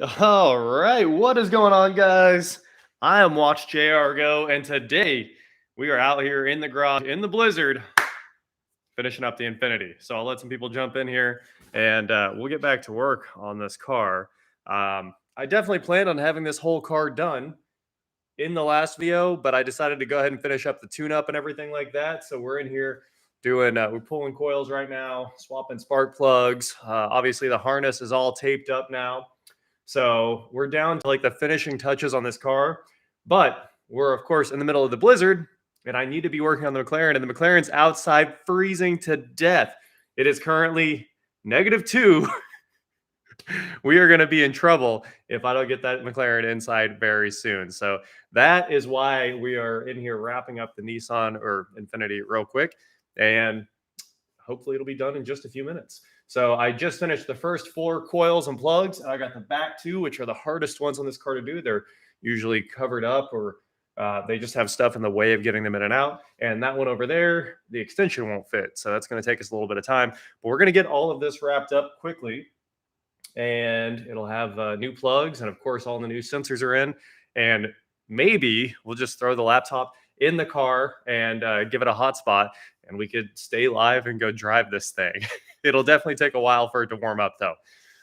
All right, what is going on, guys? I am Watch JR Go, and today we are out here in the garage in the blizzard finishing up the Infiniti. So I'll let some people jump in here and we'll get back to work on this car. I definitely planned on having this whole car done in the last video, but I decided to go ahead and finish up the tune-up and everything like that. So we're in here doing, we're pulling coils right now, swapping spark plugs. Obviously, the harness is all taped up now. So we're down to like the finishing touches on this car, but we're of course in the middle of the blizzard, and I need to be working on the McLaren, and the McLaren's outside freezing to death. It is currently -2. We are going to be in trouble if I don't get that McLaren inside very soon. So that is why we are in here wrapping up the Nissan or Infiniti real quick, and hopefully it'll be done in just a few minutes. So I just finished the first 4 coils and plugs, and I got the back 2, which are the hardest ones on this car to do. They're usually covered up, or they just have stuff in the way of getting them in and out. And that one over there, the extension won't fit. So that's going to take us a little bit of time. But we're going to get all of this wrapped up quickly, and it'll have new plugs. And of course, all the new sensors are in. And maybe we'll just throw the laptop in the car and give it a hotspot, and we could stay live and go drive this thing. It'll definitely take a while for it to warm up, though.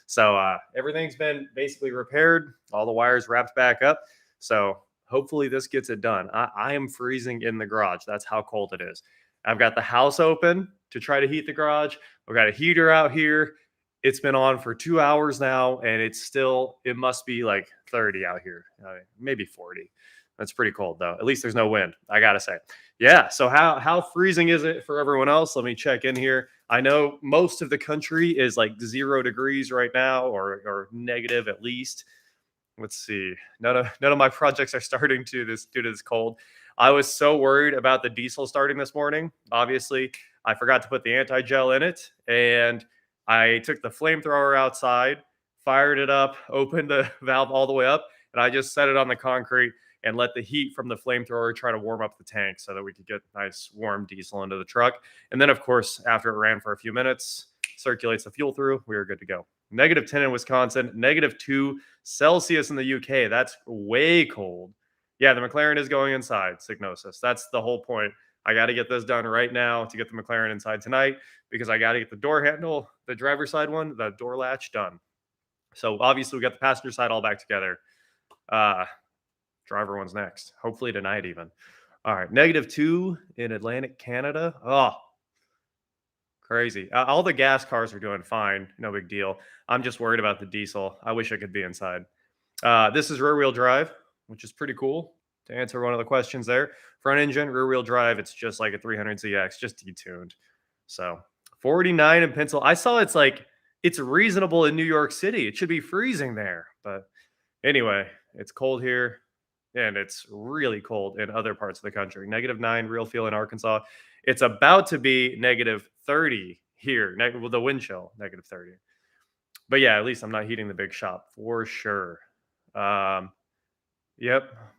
So everything's been basically repaired, all the wires wrapped back up. So hopefully this gets it done. I am freezing in the garage. That's how cold it is. I've got the house open to try to heat the garage. We've got a heater out here. It's been on for 2 hours now, and it's still, it must be like 30 out here, maybe 40. That's pretty cold, though. At least there's no wind, I gotta say. Yeah, so how freezing is it for everyone else? Let me check in here. I know most of the country is like 0 degrees right now, or negative at least. Let's see. None of my projects are starting to this due to this cold. I was so worried about the diesel starting this morning. Obviously, I forgot to put the anti-gel in it, and I took the flamethrower outside, fired it up, opened the valve all the way up, and I just set it on the concrete and let the heat from the flamethrower try to warm up the tank so that we could get nice warm diesel into the truck. And then, of course, after it ran for a few minutes, circulates the fuel through, we were good to go. -10 in Wisconsin, -2 Celsius in the UK. That's way cold. Yeah, the McLaren is going inside, Signosis. That's the whole point. I got to get this done right now to get the McLaren inside tonight, because I got to get the door handle, the driver's side one, the door latch done. So obviously we got the passenger side all back together. Driver one's next, hopefully tonight even. All right, -2 in Atlantic Canada. Oh, crazy. All the gas cars are doing fine. No big deal. I'm just worried about the diesel. I wish I could be inside. This is rear wheel drive, which is pretty cool. To answer one of the questions there, front engine, rear wheel drive, it's just like a 300ZX, just detuned. So 49 in Pencil. I saw it's reasonable in New York City. It should be freezing there. But anyway, it's cold here, and it's really cold in other parts of the country. -9 real feel in Arkansas. It's about to be -30 here. With the wind chill, -30. But yeah, at least I'm not heating the big shop for sure. Yep,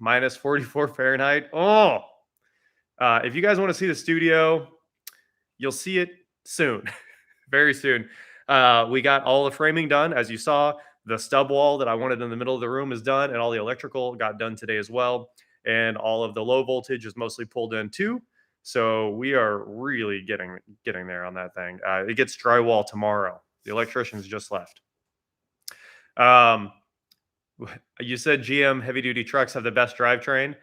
-44 Fahrenheit. Oh, if you guys want to see the studio, you'll see it soon, very soon. We got all the framing done, as you saw. The stub wall that I wanted in the middle of the room is done, and all the electrical got done today as well. And all of the low voltage is mostly pulled in too. So we are really getting there on that thing. It gets drywall tomorrow. The electricians just left. You said GM heavy duty trucks have the best drivetrain.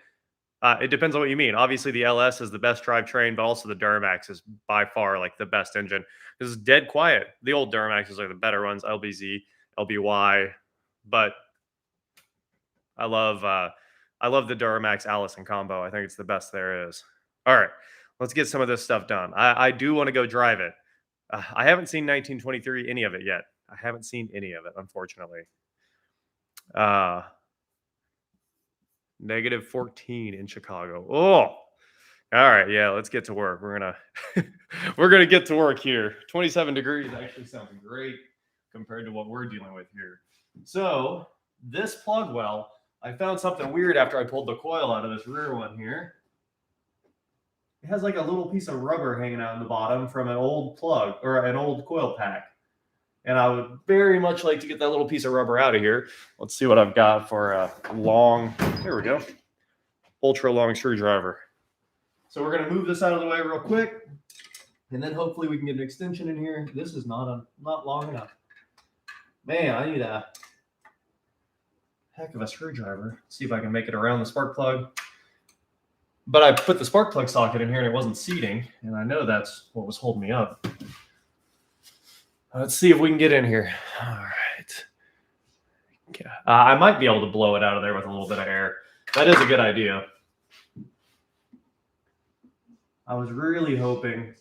It depends on what you mean. Obviously, the LS is the best drivetrain, but also the Duramax is by far like the best engine. This is dead quiet. The old Duramaxes are the better ones, LBZ, LBY, but I love the Duramax Allison combo. I think it's the best there is. All right, let's get some of this stuff done. I do want to go drive it. I haven't seen 1923 any of it yet. I haven't seen any of it, unfortunately. -14 in Chicago. Oh, all right. Yeah, let's get to work. We're gonna get to work here. 27 degrees actually sounds great compared to what we're dealing with here. So this plug well, I found something weird after I pulled the coil out of this rear one here. It has like a little piece of rubber hanging out in the bottom from an old plug or an old coil pack. And I would very much like to get that little piece of rubber out of here. Let's see what I've got for a long, here we go, ultra long screwdriver. So we're going to move this out of the way real quick. And then hopefully we can get an extension in here. This is not long enough. Man, I need a heck of a screwdriver. See if I can make it around the spark plug. But I put the spark plug socket in here and it wasn't seating. And I know that's what was holding me up. Let's see if we can get in here. All right. Yeah. I might be able to blow it out of there with a little bit of air. That is a good idea. I was really hoping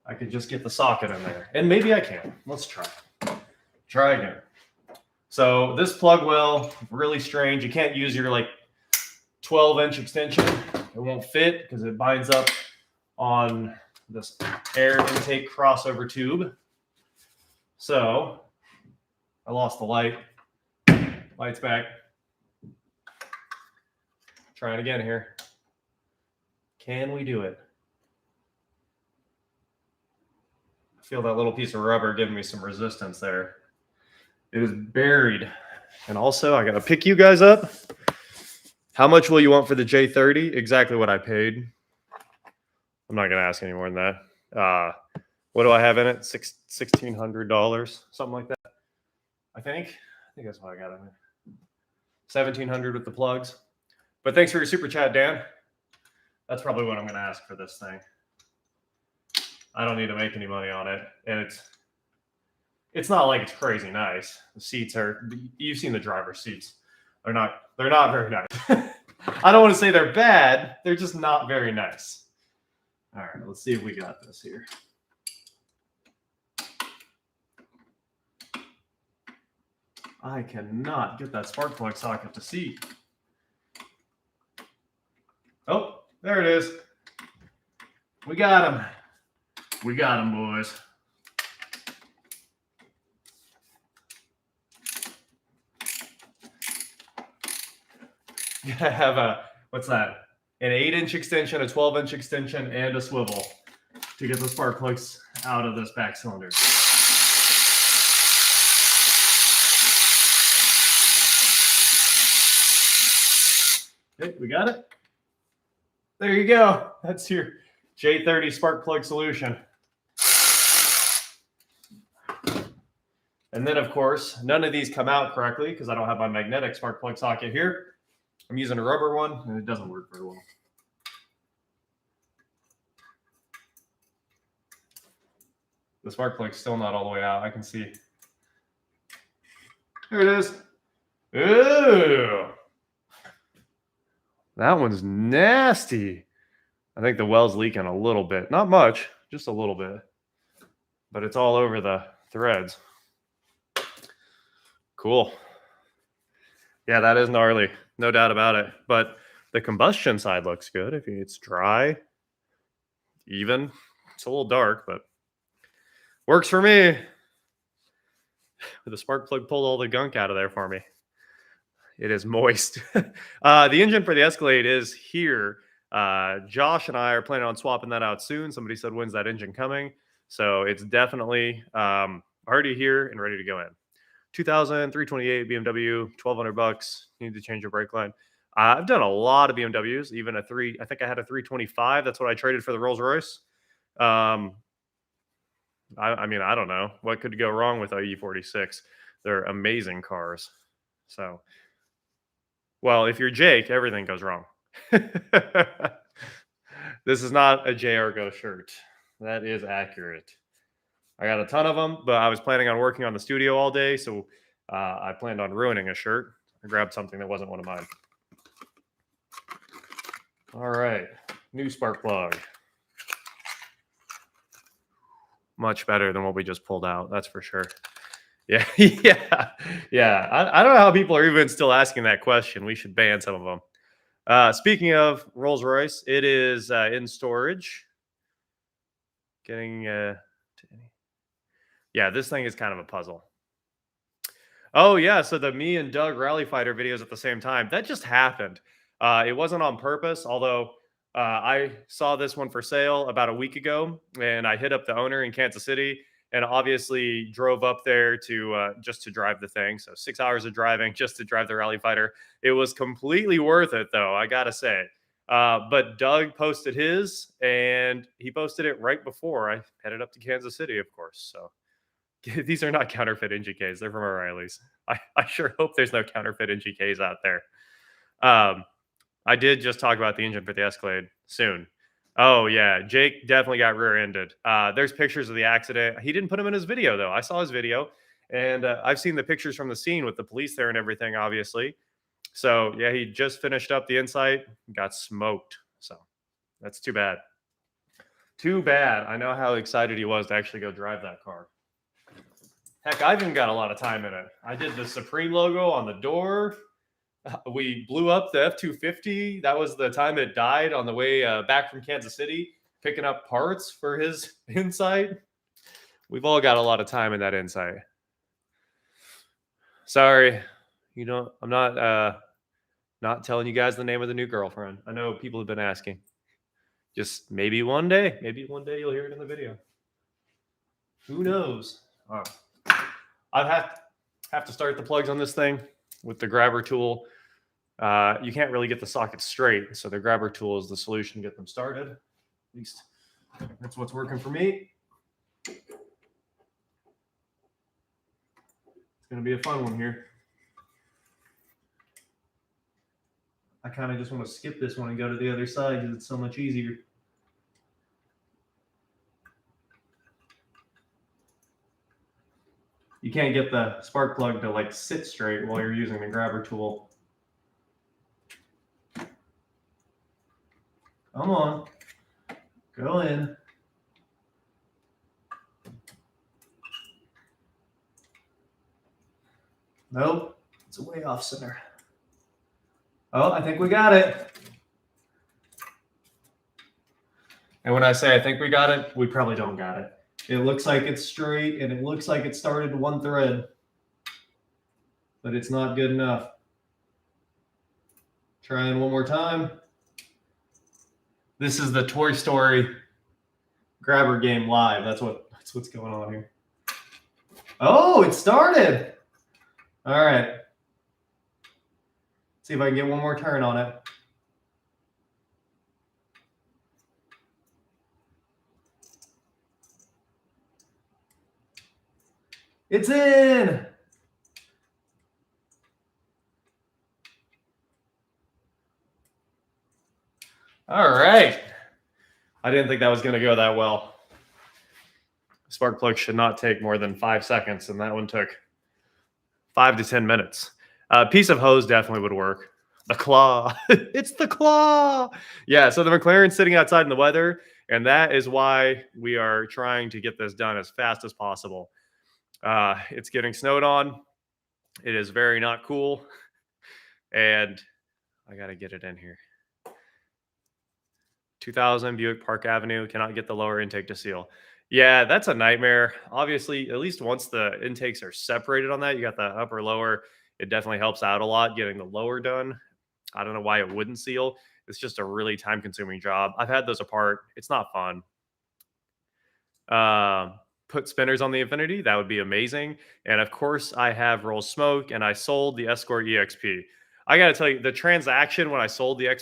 I could just get the socket in there. And maybe I can. Let's try. Try again. So this plug well, really strange. You can't use your like 12-inch extension. It won't fit because it binds up on this air intake crossover tube. So I lost the light. Light's back. Try it again here. Can we do it? I feel that little piece of rubber giving me some resistance there. It is buried. And also, I got to pick you guys up. How much will you want for the J30? Exactly what I paid. I'm not going to ask any more than that. What do I have in it? $1,600, something like that. I think that's what I got in there. $1,700 with the plugs. But thanks for your super chat, Dan. That's probably what I'm going to ask for this thing. I don't need to make any money on it, and it's not like it's crazy nice. The seats are, you've seen the driver's seats. They're not very nice. I don't want to say they're bad. They're just not very nice. All right, let's see if we got this here. I cannot get that spark plug socket to seat. Oh, there it is. We got him. We got him, boys. You gotta have a, what's that? An 8-inch extension, a 12-inch extension, and a swivel to get the spark plugs out of this back cylinder. Okay, we got it. There you go. That's your J30 spark plug solution. And then, of course, none of these come out correctly because I don't have my magnetic spark plug socket here. I'm using a rubber one, and it doesn't work very well. The spark plug's still not all the way out. I can see. There it is. Ooh. That one's nasty. I think the well's leaking a little bit. Not much, just a little bit. But it's all over the threads. Cool. Yeah, that is gnarly. No doubt about it. But the combustion side looks good. If it's dry, even. It's a little dark, but works for me. The spark plug pulled all the gunk out of there for me. It is moist. The engine for the Escalade is here. Josh and I are planning on swapping that out soon. Somebody said, when's that engine coming? So it's definitely already here and ready to go in. 328 BMW, $1,200. Need to change your brake line. I've done a lot of BMWs, even I think I had a 325. That's what I traded for the Rolls Royce. I mean, I don't know what could go wrong with a E46. They're amazing cars. So, well, if you're Jake, everything goes wrong. This is not a JRGO shirt. That is accurate. I got a ton of them, but I was planning on working on the studio all day, so I planned on ruining a shirt. I grabbed something that wasn't one of mine. All right, new spark plug. Much better than what we just pulled out, that's for sure. Yeah, yeah. I don't know how people are even still asking that question. We should ban some of them. Speaking of Rolls-Royce, it is in storage. Getting... yeah, this thing is kind of a puzzle. Oh, yeah, so the me and Doug Rally Fighter videos at the same time, that just happened. It wasn't on purpose, although I saw this one for sale about a week ago, and I hit up the owner in Kansas City, and obviously drove up there to just to drive the thing. So 6 hours of driving just to drive the rally fighter. It was completely worth it, though, I gotta say. But Doug posted his, and he posted it right before I headed up to Kansas City, of course. So these are not counterfeit NGKs; they're from O'Reilly's. I sure hope there's no counterfeit NGKs out there. I did just talk about the engine for the Escalade soon. Oh yeah, Jake definitely got rear-ended. There's pictures of the accident. He didn't put them in his video though. I saw his video, and I've seen the pictures from the scene with the police there and everything. Obviously, so yeah, he just finished up the Insight, got smoked. So that's too bad. Too bad. I know how excited he was to actually go drive that car. Heck, I've even got a lot of time in it. I did the Supreme logo on the door. We blew up the F-250. That was the time it died on the way back from Kansas City, picking up parts for his Insight. We've all got a lot of time in that Insight. Sorry, I'm not telling you guys the name of the new girlfriend. I know people have been asking. Just maybe one day you'll hear it in the video. Who knows? I have to start the plugs on this thing with the grabber tool. You can't really get the sockets straight, so the grabber tool is the solution to get them started. At least that's what's working for me. It's going to be a fun one here. I kind of just want to skip this one and go to the other side because it's so much easier. You can't get the spark plug to like sit straight while you're using the grabber tool. Come on, go in. Nope, it's way off center. Oh, I think we got it. And when I say I think we got it, we probably don't got it. It looks like it's straight, and it looks like it started one thread, but it's not good enough. Trying one more time. This is the Toy Story grabber game live. That's what's going on here. Oh, it started. All right. See if I can get one more turn on it. It's in. All right. I didn't think that was going to go that well. Spark plug should not take more than 5 seconds, and that one took 5 to 10 minutes. A piece of hose definitely would work. The claw. It's the claw. Yeah, so the McLaren's sitting outside in the weather, and that is why we are trying to get this done as fast as possible. It's getting snowed on. It is very not cool. And I got to get it in here. 2000 Buick Park Avenue cannot get the lower intake to seal. Yeah, that's a nightmare. Obviously, at least once the intakes are separated on that, you got the upper lower. It definitely helps out a lot getting the lower done. I don't know why it wouldn't seal. It's just a really time-consuming job. I've had those apart. It's not fun. Put spinners on the Infiniti. That would be amazing. And of course, I have roll smoke, and I sold the Escort EXP. I got to tell you, the transaction when I sold the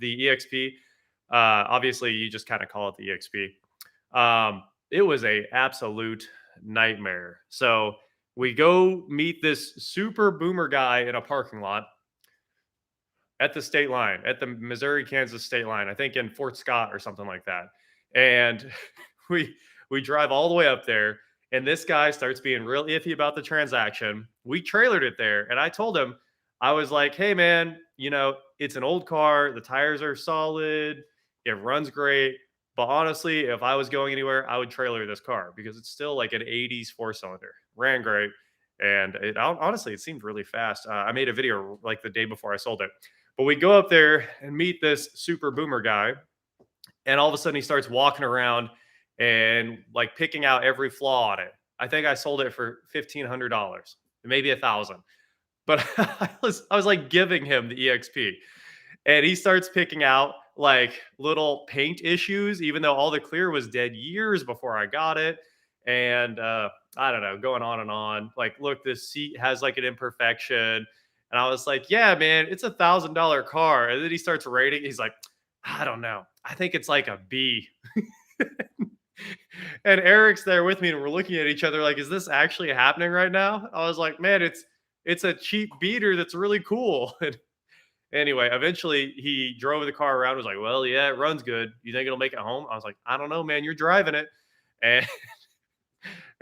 EXP, obviously you just kind of call it the EXP. It was a absolute nightmare. So we go meet this super boomer guy in a parking lot at the state line, at the Missouri-Kansas state line, I think in Fort Scott or something like that. And we drive all the way up there, and this guy starts being real iffy about the transaction. We trailered it there, and I told him, I was like, hey, man, it's an old car. The tires are solid. It runs great. But honestly, if I was going anywhere, I would trailer this car because it's still like an 80s four-cylinder. Ran great. And honestly, it seemed really fast. I made a video like the day before I sold it. But we go up there and meet this super boomer guy. And all of a sudden, he starts walking around and like picking out every flaw on it. I think I sold it for $1,500, maybe $1,000. But I was like giving him the EXP. And he starts picking out like little paint issues, even though all the clear was dead years before I got it. And I don't know, going on and on. Like, look, this seat has like an imperfection. And I was like, yeah, man, it's $1,000 car. And then he starts rating. He's like, I don't know. I think it's like a B. And Eric's there with me, and we're looking at each other like, is this actually happening right now? I was like, man, it's a cheap beater that's really cool. And anyway, eventually he drove the car around, was like, well, yeah, it runs good. You think it'll make it home? I was like, I don't know, man, you're driving it. And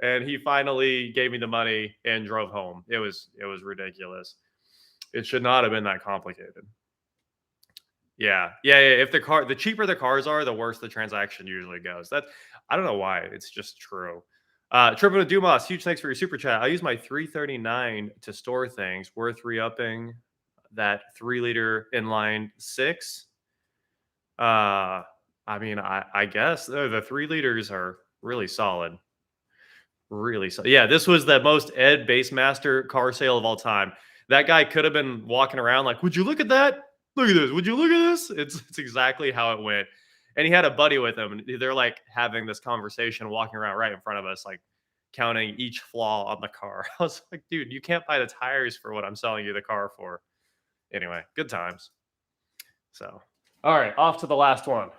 and he finally gave me the money and drove home. It was ridiculous. It should not have been that complicated. Yeah. If the cheaper the cars are, the worse the transaction usually goes. I don't know why. It's just true. Tripping with Dumas, huge thanks for your super chat. I use my 339 to store things. Worth re-upping that 3-liter inline six. I mean, I guess the 3 liters are really solid. Really so. Yeah, this was the most Ed Basemaster car sale of all time. That guy could have been walking around like, would you look at that? Look at this. Would you look at this? It's exactly how it went. And he had a buddy with him, and they're like having this conversation, walking around right in front of us, like counting each flaw on the car. I was like, dude, you can't buy the tires for what I'm selling you the car for. Anyway, good times. So, all right, off to the last one.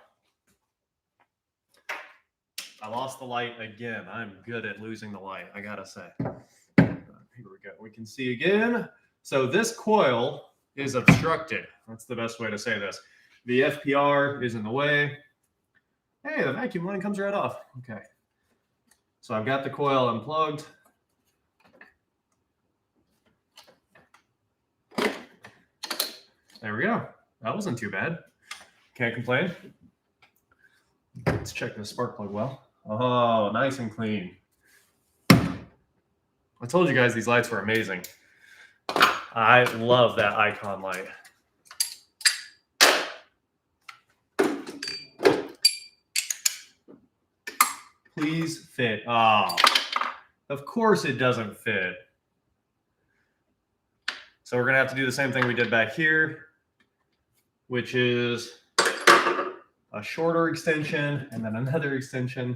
I lost the light again. I'm good at losing the light, I gotta say. Here we go. We can see again. So this coil is obstructed. That's the best way to say this. The FPR is in the way. Hey, the vacuum line comes right off. Okay. So I've got the coil unplugged. There we go. That wasn't too bad. Can't complain. Let's check the spark plug well. Oh, nice and clean. I told you guys these lights were amazing. I love that icon light. Please fit. Oh, of course it doesn't fit. So we're going to have to do the same thing we did back here, which is a shorter extension and then another extension.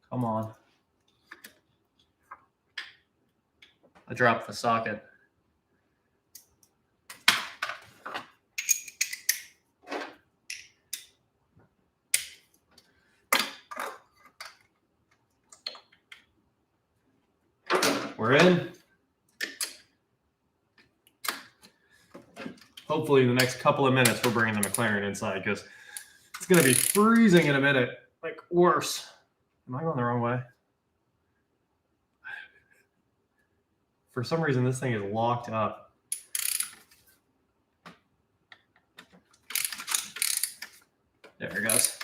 Come on. I dropped the socket. We're in. Hopefully in the next couple of minutes, we're bringing the McLaren inside because it's going to be freezing in a minute. Like worse. Am I going the wrong way? For some reason, this thing is locked up. There it goes.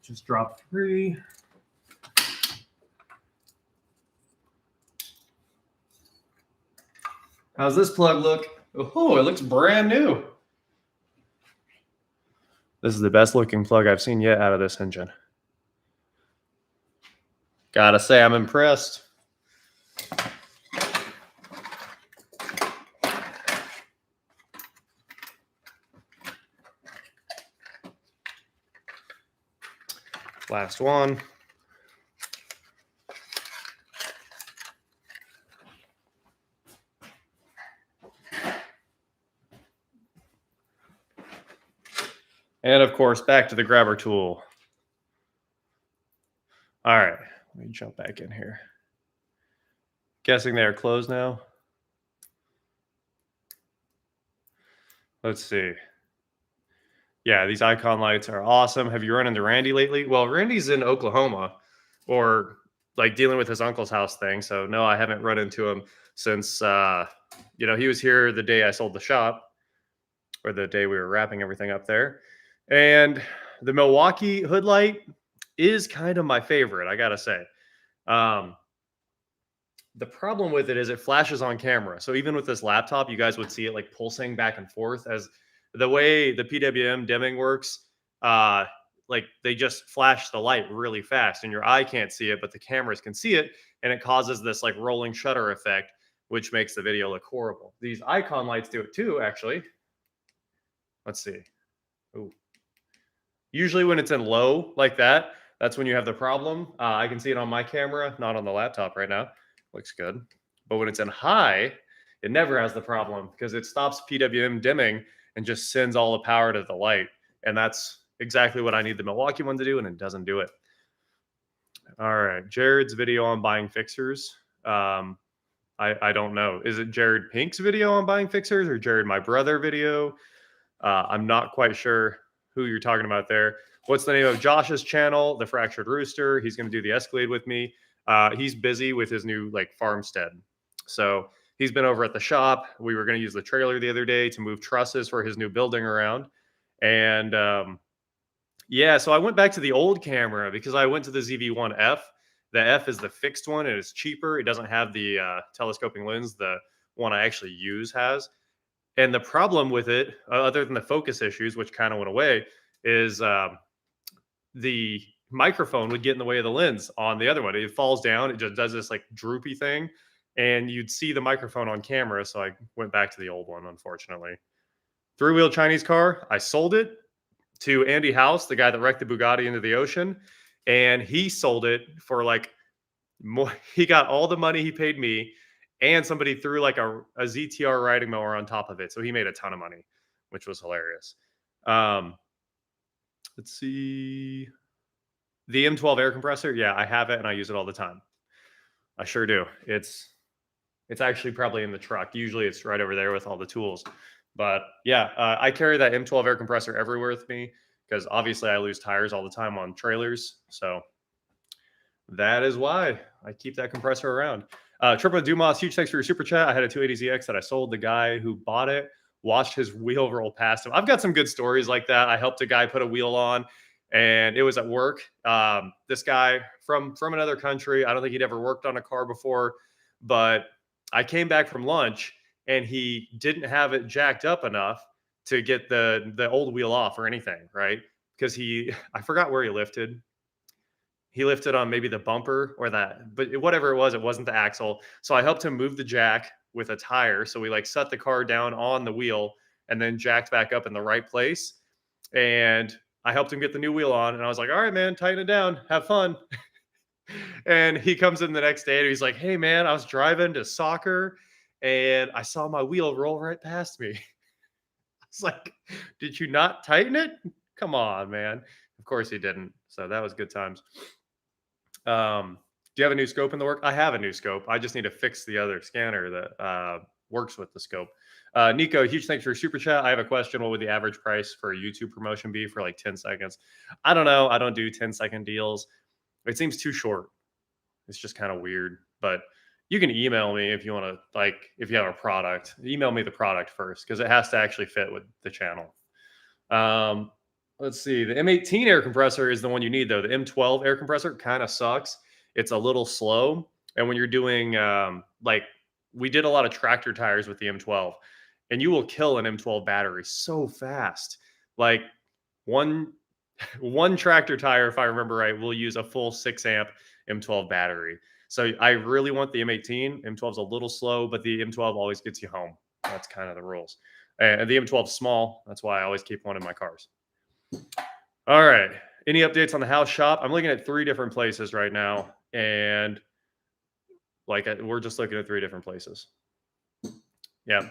Just drop 3. How's this plug look? Oh, it looks brand new. This is the best looking plug I've seen yet out of this engine. Gotta say, I'm impressed. Last one. And of course, back to the grabber tool. All right, let me jump back in here. Guessing they're closed now. Let's see. Yeah, these icon lights are awesome. Have you run into Randy lately? Well, Randy's in Oklahoma or like dealing with his uncle's house thing. So no, I haven't run into him since, he was here the day I sold the shop or the day we were wrapping everything up there. And the Milwaukee hood light is kind of my favorite, I got to say. The problem with it is it flashes on camera. So even with this laptop, you guys would see it like pulsing back and forth as the way the PWM dimming works. like they just flash the light really fast and your eye can't see it, but the cameras can see it. And it causes this like rolling shutter effect, which makes the video look horrible. These icon lights do it too, actually. Let's see. Ooh. Usually when it's in low like that, that's when you have the problem. I can see it on my camera, not on the laptop right now. Looks good. But when it's in high, it never has the problem because it stops PWM dimming and just sends all the power to the light. And that's exactly what I need the Milwaukee one to do, and it doesn't do it. All right, Jared's video on buying fixers. I don't know. Is it Jared Pink's video on buying fixers or Jared my brother video? I'm not quite sure who you're talking about there. What's the name of Josh's channel? The Fractured Rooster. He's going to do the Escalade with me. He's busy with his new like farmstead. So he's been over at the shop. We were going to use the trailer the other day to move trusses for his new building around. And yeah, so I went back to the old camera because I went to the ZV-1F. The F is the fixed one. It is cheaper. It doesn't have the telescoping lens. The one I actually use has. And the problem with it, other than the focus issues, which kind of went away, is the microphone would get in the way of the lens on the other one. It falls down. It just does this like droopy thing. And you'd see the microphone on camera. So I went back to the old one, unfortunately. Three-wheel Chinese car. I sold it to Andy House, the guy that wrecked the Bugatti into the ocean. And he sold it for like more. He got all the money he paid me. And somebody threw like a ZTR riding mower on top of it. So he made a ton of money, which was hilarious. Let's see. The M12 air compressor. Yeah, I have it and I use it all the time. I sure do. It's actually probably in the truck. Usually it's right over there with all the tools. But yeah, I carry that M12 air compressor everywhere with me because obviously I lose tires all the time on trailers. So that is why I keep that compressor around. Triple Dumas, huge thanks for your super chat. I had a 280ZX that I sold. The guy who bought it watched his wheel roll past him. I've got some good stories like that. I helped a guy put a wheel on, and it was at work. This guy from another country. I don't think he'd ever worked on a car before, but I came back from lunch, and he didn't have it jacked up enough to get the old wheel off or anything, right? Because I forgot where he lifted. He lifted on maybe the bumper or that, but whatever it wasn't the axle. So I helped him move the jack with a tire. So we like set the car down on the wheel and then jacked back up in the right place. And I helped him get the new wheel on. And I was like, all right, man, tighten it down. Have fun. And he comes in the next day and he's like, hey, man, I was driving to soccer and I saw my wheel roll right past me. I was like, did you not tighten it? Come on, man. Of course he didn't. So that was good times. Do you have a new scope in the work? I have a new scope. I just need to fix the other scanner that works with the scope. Nico, huge thanks for your super chat. I have a question. What would the average price for a YouTube promotion be for like 10 seconds? I don't know. I don't do 10-second deals. It seems too short. It's just kind of weird. But you can email me if you want to, like, if you have a product. Email me the product first because it has to actually fit with the channel. Let's see. The M18 air compressor is the one you need, though. The M12 air compressor kind of sucks. It's a little slow. And when you're doing, like, we did a lot of tractor tires with the M12, and you will kill an M12 battery so fast. Like, one tractor tire, if I remember right, will use a full 6-amp M12 battery. So I really want the M18. M12's a little slow, but the M12 always gets you home. That's kind of the rules. And the M12's small. That's why I always keep one in my cars. All right. Any updates on the house shop? I'm looking at 3 different places right now. And like we're just looking at 3 different places. Yeah.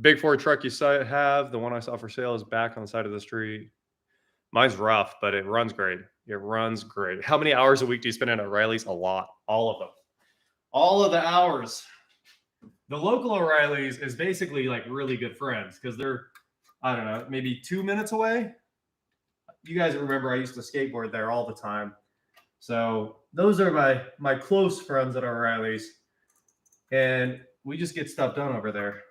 Big Ford truck you have. The one I saw for sale is back on the side of the street. Mine's rough, but it runs great. It runs great. How many hours a week do you spend in O'Reilly's? A lot. All of them. All of the hours. The local O'Reilly's is basically like really good friends because they're, I don't know, maybe 2 minutes away. You guys remember I used to skateboard there all the time. So those are my close friends at O'Reilly's. And we just get stuff done over there.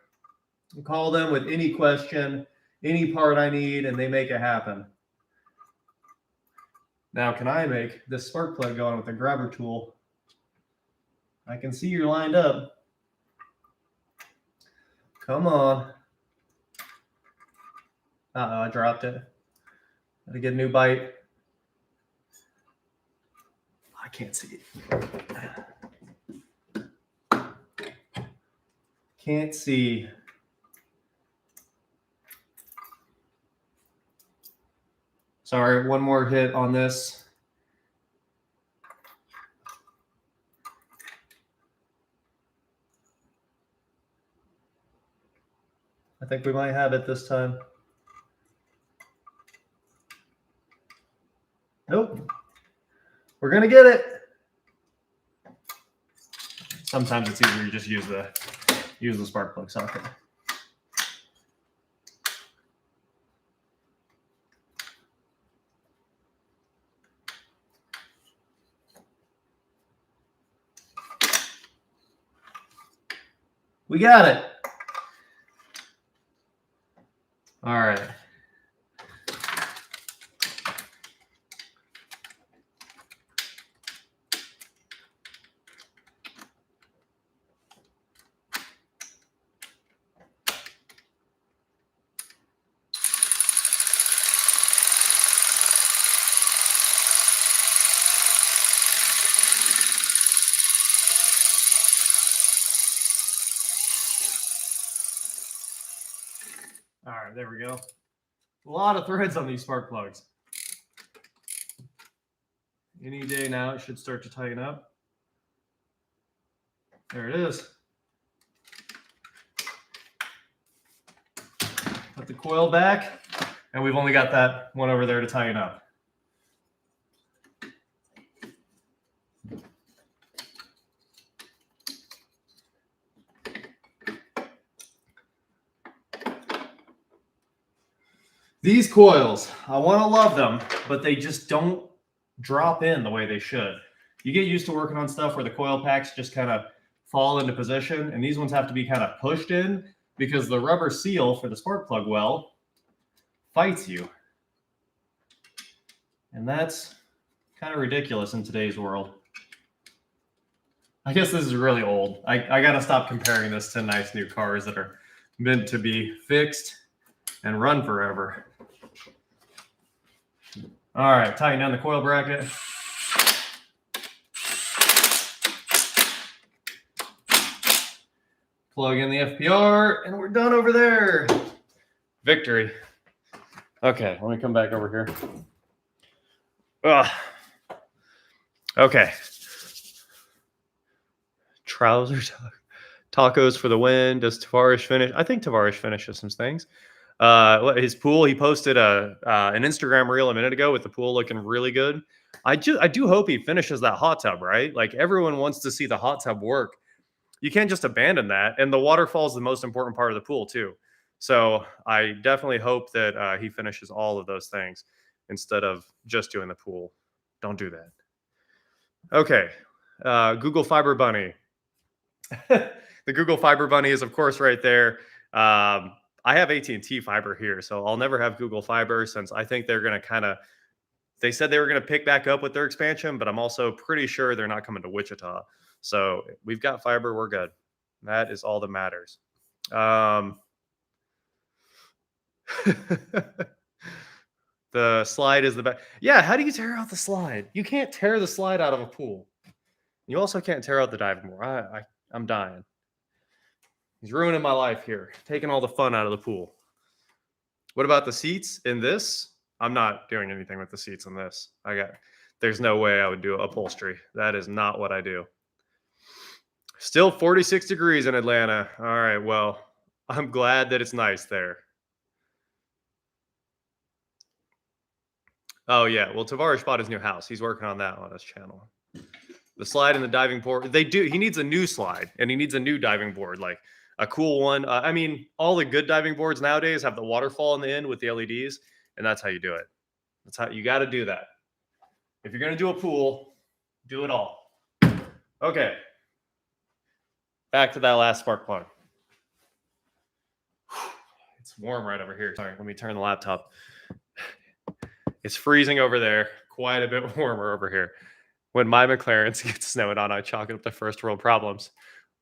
I call them with any question, any part I need, and they make it happen. Now, can I make this spark plug go on with a grabber tool? I can see you're lined up. Come on. Uh-oh, I dropped it. Gotta get a new bite. I can't see. Can't see. Sorry, one more hit on this. I think we might have it this time. Nope. We're gonna get it. Sometimes it's easier to just use the spark plug socket. We got it. All right. All right, there we go. A lot of threads on these spark plugs. Any day now, it should start to tighten up. There it is. Put the coil back, and we've only got that one over there to tighten up. These coils, I want to love them, but they just don't drop in the way they should. You get used to working on stuff where the coil packs just kind of fall into position, and these ones have to be kind of pushed in because the rubber seal for the spark plug well fights you. And that's kind of ridiculous in today's world. I guess this is really old. I got to stop comparing this to nice new cars that are meant to be fixed and run forever. All right, tighten down the coil bracket. Plug in the FPR, and we're done over there. Victory. Okay, let me come back over here. Ugh. Okay. Trousers, tacos for the win. Does Tavares finish? I think Tavares finishes some things. His pool, he posted an Instagram reel a minute ago with the pool looking really good. I do hope he finishes that hot tub, right? Like everyone wants to see the hot tub work. You can't just abandon that. And the waterfall is the most important part of the pool too. So I definitely hope that he finishes all of those things instead of just doing the pool. Don't do that. Okay. Google Fiber Bunny. The Google Fiber Bunny is, of course, right there. I have AT&T fiber here, so I'll never have Google Fiber since I think they're going to they said they were going to pick back up with their expansion, but I'm also pretty sure they're not coming to Wichita. So we've got fiber. We're good. That is all that matters. The slide is the best. Yeah, how do you tear out the slide? You can't tear the slide out of a pool. You also can't tear out the diving board. I'm dying. He's ruining my life here, taking all the fun out of the pool. What about the seats in this? I'm not doing anything with the seats in this. There's no way I would do upholstery. That is not what I do. Still 46 degrees in Atlanta. All right, well, I'm glad that it's nice there. Oh, yeah. Well, Tavares bought his new house. He's working on that on his channel. The slide and the diving board. He needs a new slide, and he needs a new diving board, like a cool one. I mean, all the good diving boards nowadays have the waterfall in the end with the LEDs, and that's how you do it. That's how you got to do that. If you're going to do a pool, do it all. Okay. Back to that last spark plug. It's warm right over here. Sorry, let me turn the laptop. It's freezing over there. Quite a bit warmer over here. When my McLarens get snowed on, I chalk it up to first world problems.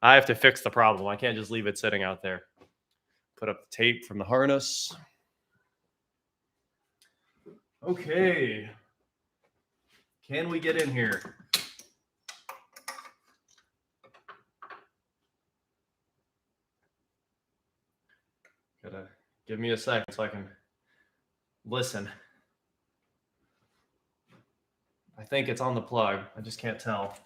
I have to fix the problem. I can't just leave it sitting out there. Put up the tape from the harness. Okay. Can we get in here? Give me a second so I can listen. I think it's on the plug. I just can't tell.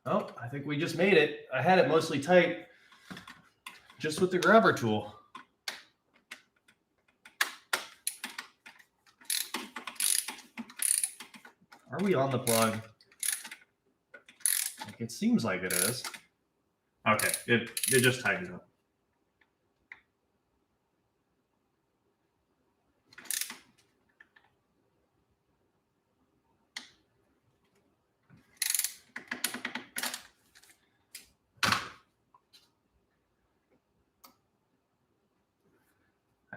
Oh, I think we just made it. I had it mostly tight just with the grabber tool. Are we on the plug? It seems like it is. Okay, it just tightened up.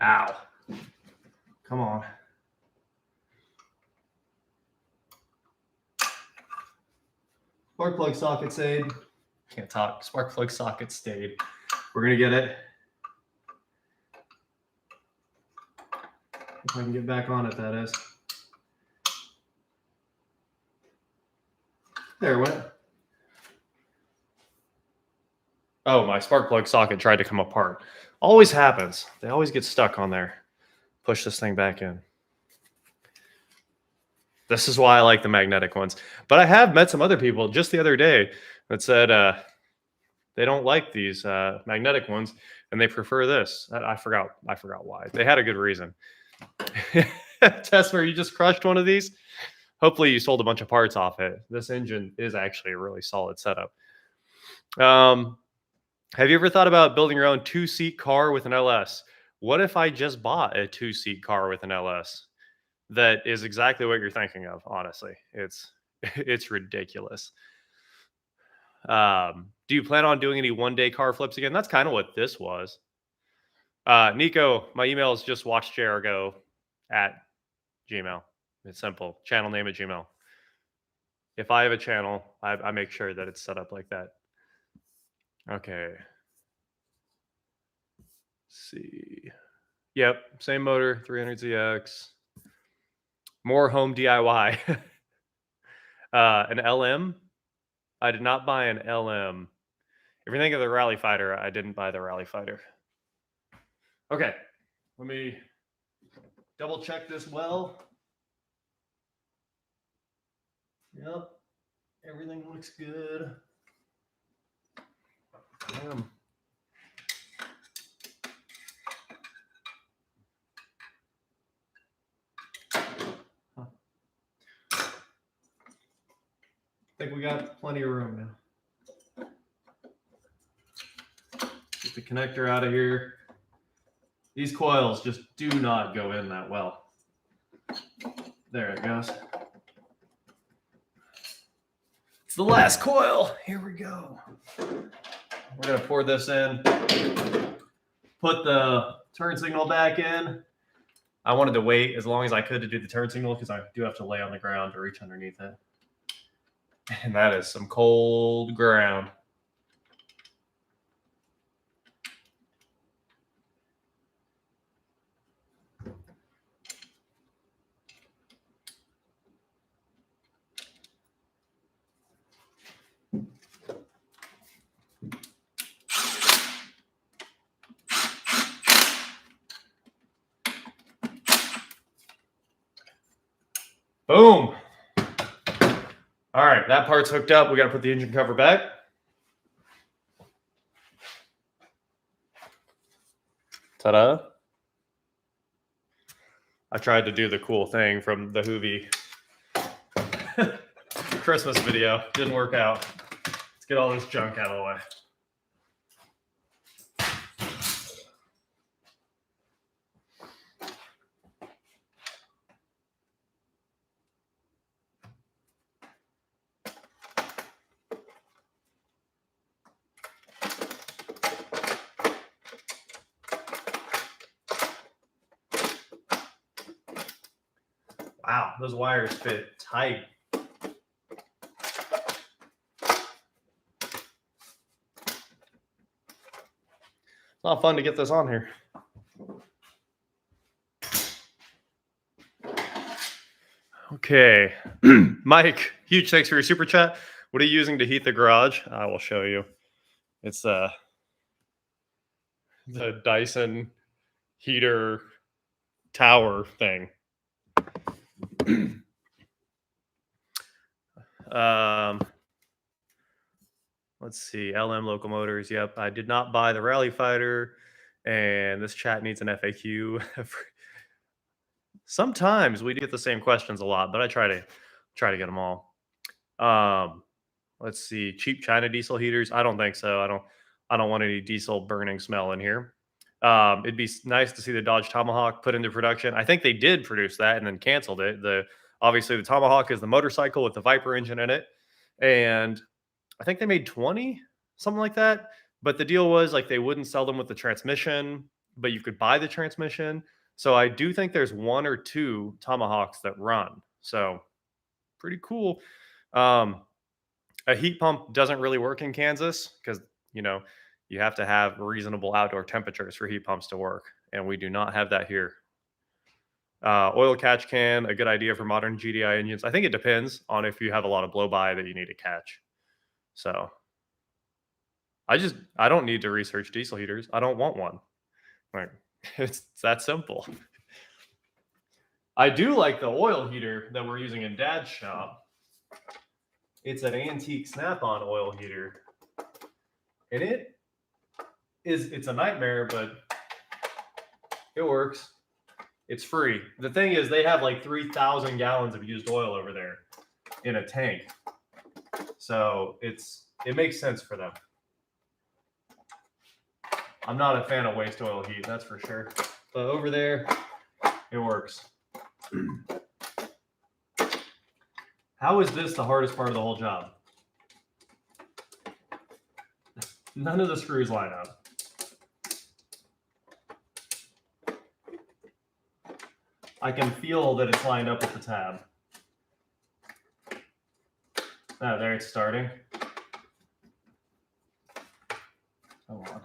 Ow. Come on. Spark plug socket stayed. Can't talk. Spark plug socket stayed. We're going to get it. If I can get back on it, that is. There it went. Oh, my spark plug socket tried to come apart. Always happens. They always get stuck on there. Push this thing back in. This is why I like the magnetic ones. But I have met some other people just the other day that said they don't like these magnetic ones and they prefer this. I forgot why. They had a good reason. Tess, where you just crushed one of these? Hopefully you sold a bunch of parts off it. This engine is actually a really solid setup. Have you ever thought about building your own 2-seat car with an LS? What if I just bought a 2-seat car with an LS? That is exactly what you're thinking of, honestly. It's ridiculous. Do you plan on doing any one-day car flips again? That's kind of what this was. Nico, my email is just watchjrgo@gmail. It's simple. Channel name at Gmail. If I have a channel, I make sure that it's set up like that. Okay. Let's see. Yep, same motor, 300ZX. More home DIY. An LM? I did not buy an LM. If you think of the Rally Fighter, I didn't buy the Rally Fighter. Okay, let me double check this well. Yep, everything looks good. Damn. I think we got plenty of room now. Get the connector out of here. These coils just do not go in that well. There it goes. It's the last coil. Here we go. We're going to pour this in. Put the turn signal back in. I wanted to wait as long as I could to do the turn signal because I do have to lay on the ground to reach underneath it. And that is some cold ground. Boom. All right, that part's hooked up. We got to put the engine cover back. Ta-da. I tried to do the cool thing from the Hoovy Christmas video. Didn't work out. Let's get all this junk out of the way. Wow, those wires fit tight. It's not fun to get this on here. Okay. Mike, huge thanks for your super chat. What are you using to heat the garage? I will show you. It's the Dyson heater tower thing. Let's see. LM Locomotors. Yep. I did not buy the Rally Fighter. And this chat needs an FAQ. Sometimes we get the same questions a lot, but I try to get them all. Let's see. Cheap China diesel heaters. I don't think so. I don't want any diesel burning smell in here. It'd be nice to see the Dodge Tomahawk put into production. I think they did produce that and then canceled it. Obviously the Tomahawk is the motorcycle with the Viper engine in it, and I think they made 20, something like that. But the deal was like they wouldn't sell them with the transmission, but you could buy the transmission. So I do think there's 1 or 2 Tomahawks that run. So pretty cool. A heat pump doesn't really work in Kansas because, you have to have reasonable outdoor temperatures for heat pumps to work. And we do not have that here. Oil catch can, a good idea for modern GDI engines. I think it depends on if you have a lot of blow by that you need to catch. So I don't need to research diesel heaters. I don't want one. Like, it's that simple. I do like the oil heater that we're using in Dad's shop. It's an antique snap-on oil heater. And it's a nightmare, but it works. It's free. The thing is, they have like 3,000 gallons of used oil over there in a tank. So it makes sense for them. I'm not a fan of waste oil heat, that's for sure. But over there, it works. How is this the hardest part of the whole job? None of the screws line up. I can feel that it's lined up with the tab. Oh, there it's starting. Hold on.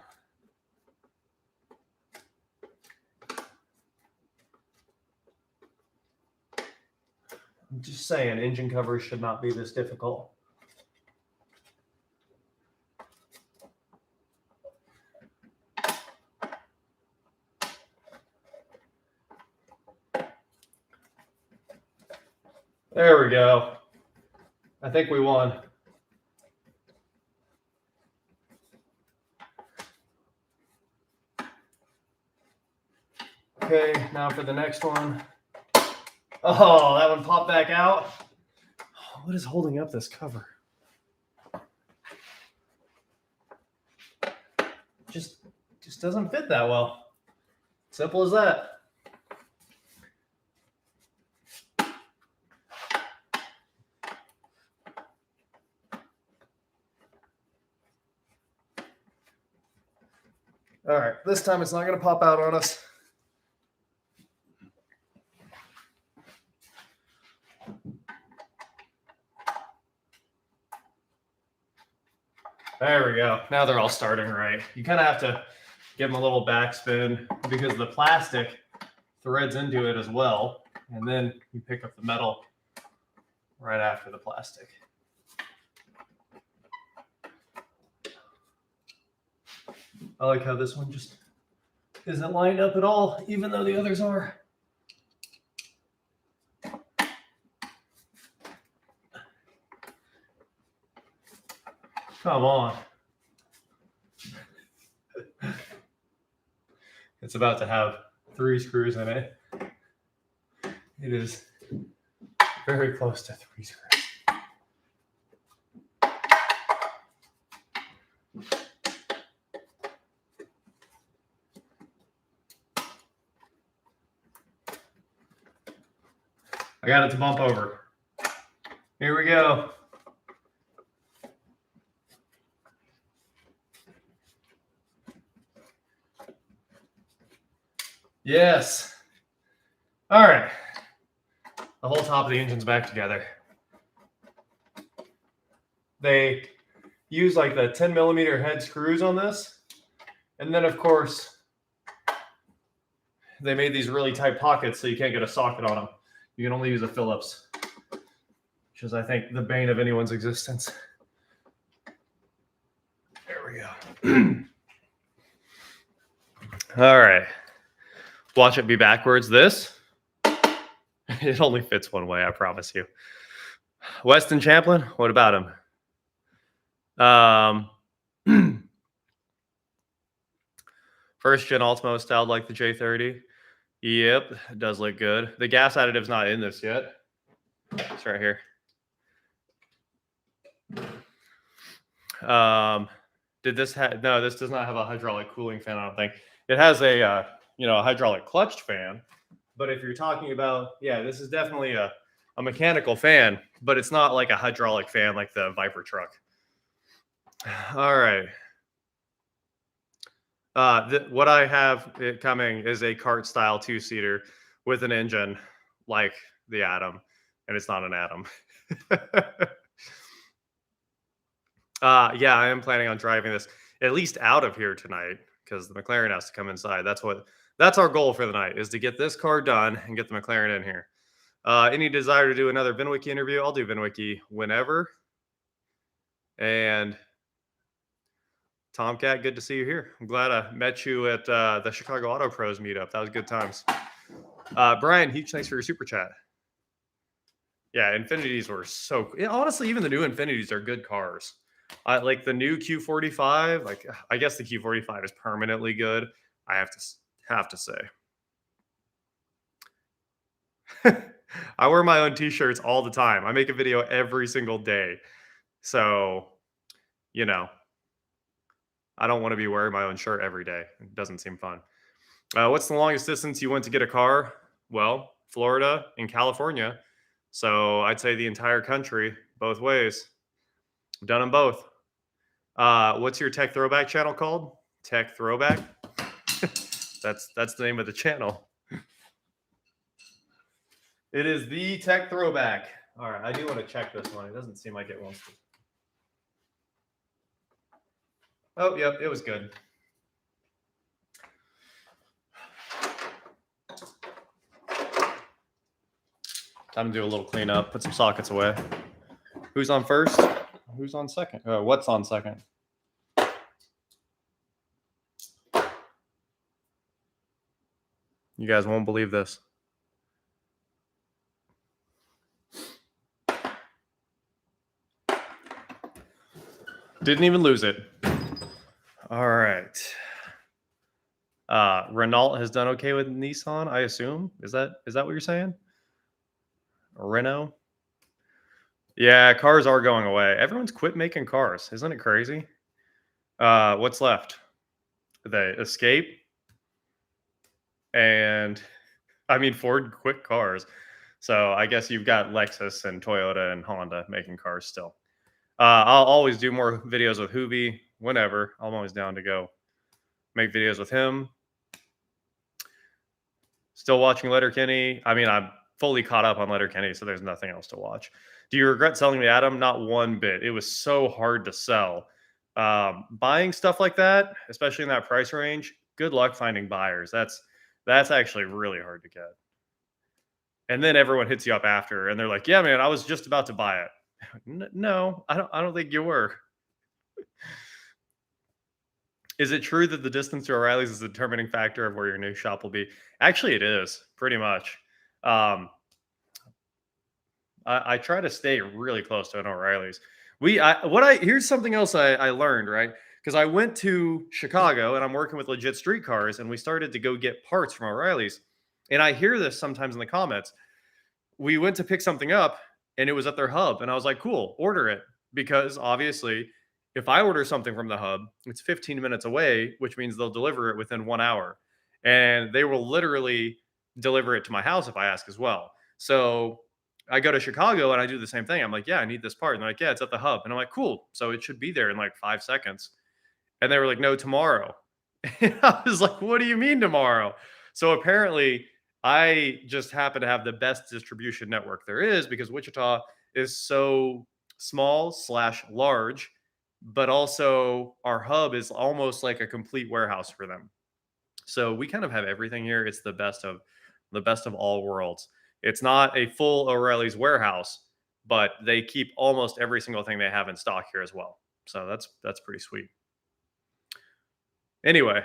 I'm just saying, engine covers should not be this difficult. There we go. I think we won. Okay, now for the next one. Oh, that one popped back out. What is holding up this cover? Just doesn't fit that well. Simple as that. All right, this time it's not going to pop out on us. There we go. Now they're all starting right. You kind of have to give them a little backspin because the plastic threads into it as well. And then you pick up the metal right after the plastic. I like how this one just isn't lined up at all, even though the others are. Come on. It's about to have 3 screws in it. It is very close to 3 screws. I got it to bump over. Here we go. Yes. All right. The whole top of the engine's back together. They use like the 10 millimeter head screws on this. And then of course, they made these really tight pockets so you can't get a socket on them. You can only use a Phillips. which is, I think, the bane of anyone's existence. There we go. All right. Watch it be backwards. This, it only fits one way, I promise you. Weston Champlin, what about him? First gen Ultimo styled like the J30. Yep, it does look good. The gas additive's not in this yet. It's right here. Did this have? No, this does not have a hydraulic cooling fan, I don't think. It has a a hydraulic clutched fan. But if you're talking about, yeah, this is definitely a mechanical fan, but it's not like a hydraulic fan like the Viper truck. All right. What I have coming is a kart style 2-seater with an engine like the Atom, and it's not an Atom. Yeah, I am planning on driving this at least out of here tonight because the McLaren has to come inside. That's our goal for the night, is to get this car done and get the McLaren in here. Any desire to do another VinWiki interview? I'll do VinWiki whenever. And Tomcat, good to see you here. I'm glad I met you at the Chicago Auto Pros meetup. That was good times. Brian, huge thanks for your super chat. Yeah, Infinitis were so... Yeah, honestly, even the new Infinitis are good cars. Like the new Q45, like I guess the Q45 is permanently good. I have to say. I wear my own t-shirts all the time. I make a video every single day. So, I don't want to be wearing my own shirt every day. It doesn't seem fun. What's the longest distance you went to get a car? Well, Florida and California. So I'd say the entire country, both ways. I've done them both. What's your Tech Throwback channel called? Tech Throwback? That's the name of the channel. It is the Tech Throwback. All right, I do want to check this one. It doesn't seem like it wants to. Oh, yep, it was good. Time to do a little cleanup, put some sockets away. Who's on first? Who's on second? What's on second? You guys won't believe this. Didn't even lose it. All right. Renault has done okay with Nissan, I assume. Is that what you're saying? Renault? Yeah, cars are going away. Everyone's quit making cars. Isn't it crazy? What's left? The Escape. And I mean, Ford quit cars. So I guess you've got Lexus and Toyota and Honda making cars still. I'll always do more videos with Hoovy whenever. I'm always down to go make videos with him. Still watching Letterkenny. I mean, I'm fully caught up on Letterkenny, so there's nothing else to watch. Do you regret selling the Atom? Not one bit. It was so hard to sell. Buying stuff like that, especially in that price range, good luck finding buyers. That's actually really hard to get. And then everyone hits you up after, and they're like, "Yeah, man, I was just about to buy it." No, I don't think you were. Is it true that the distance to O'Reilly's is a determining factor of where your new shop will be? Actually, it is, pretty much. I try to stay really close to an O'Reilly's. Here's something else I learned, right? Because I went to Chicago and I'm working with Legit Street Cars, and we started to go get parts from O'Reilly's. And I hear this sometimes in the comments. We went to pick something up and it was at their hub, and I was like, cool, order it. Because obviously, if I order something from the hub, it's 15 minutes away, which means they'll deliver it within 1 hour. And they will literally deliver it to my house if I ask as well. So I go to Chicago and I do the same thing. I'm like, yeah, I need this part. And they're like, yeah, it's at the hub. And I'm like, cool. So it should be there in like 5 seconds. And they were like, no, tomorrow. And I was like, what do you mean tomorrow? So apparently I just happen to have the best distribution network there is, because Wichita is so small/large, but also our hub is almost like a complete warehouse for them. So we kind of have everything here. It's the best of all worlds. It's not a full O'Reilly's warehouse, but they keep almost every single thing they have in stock here as well. So that's pretty sweet. Anyway,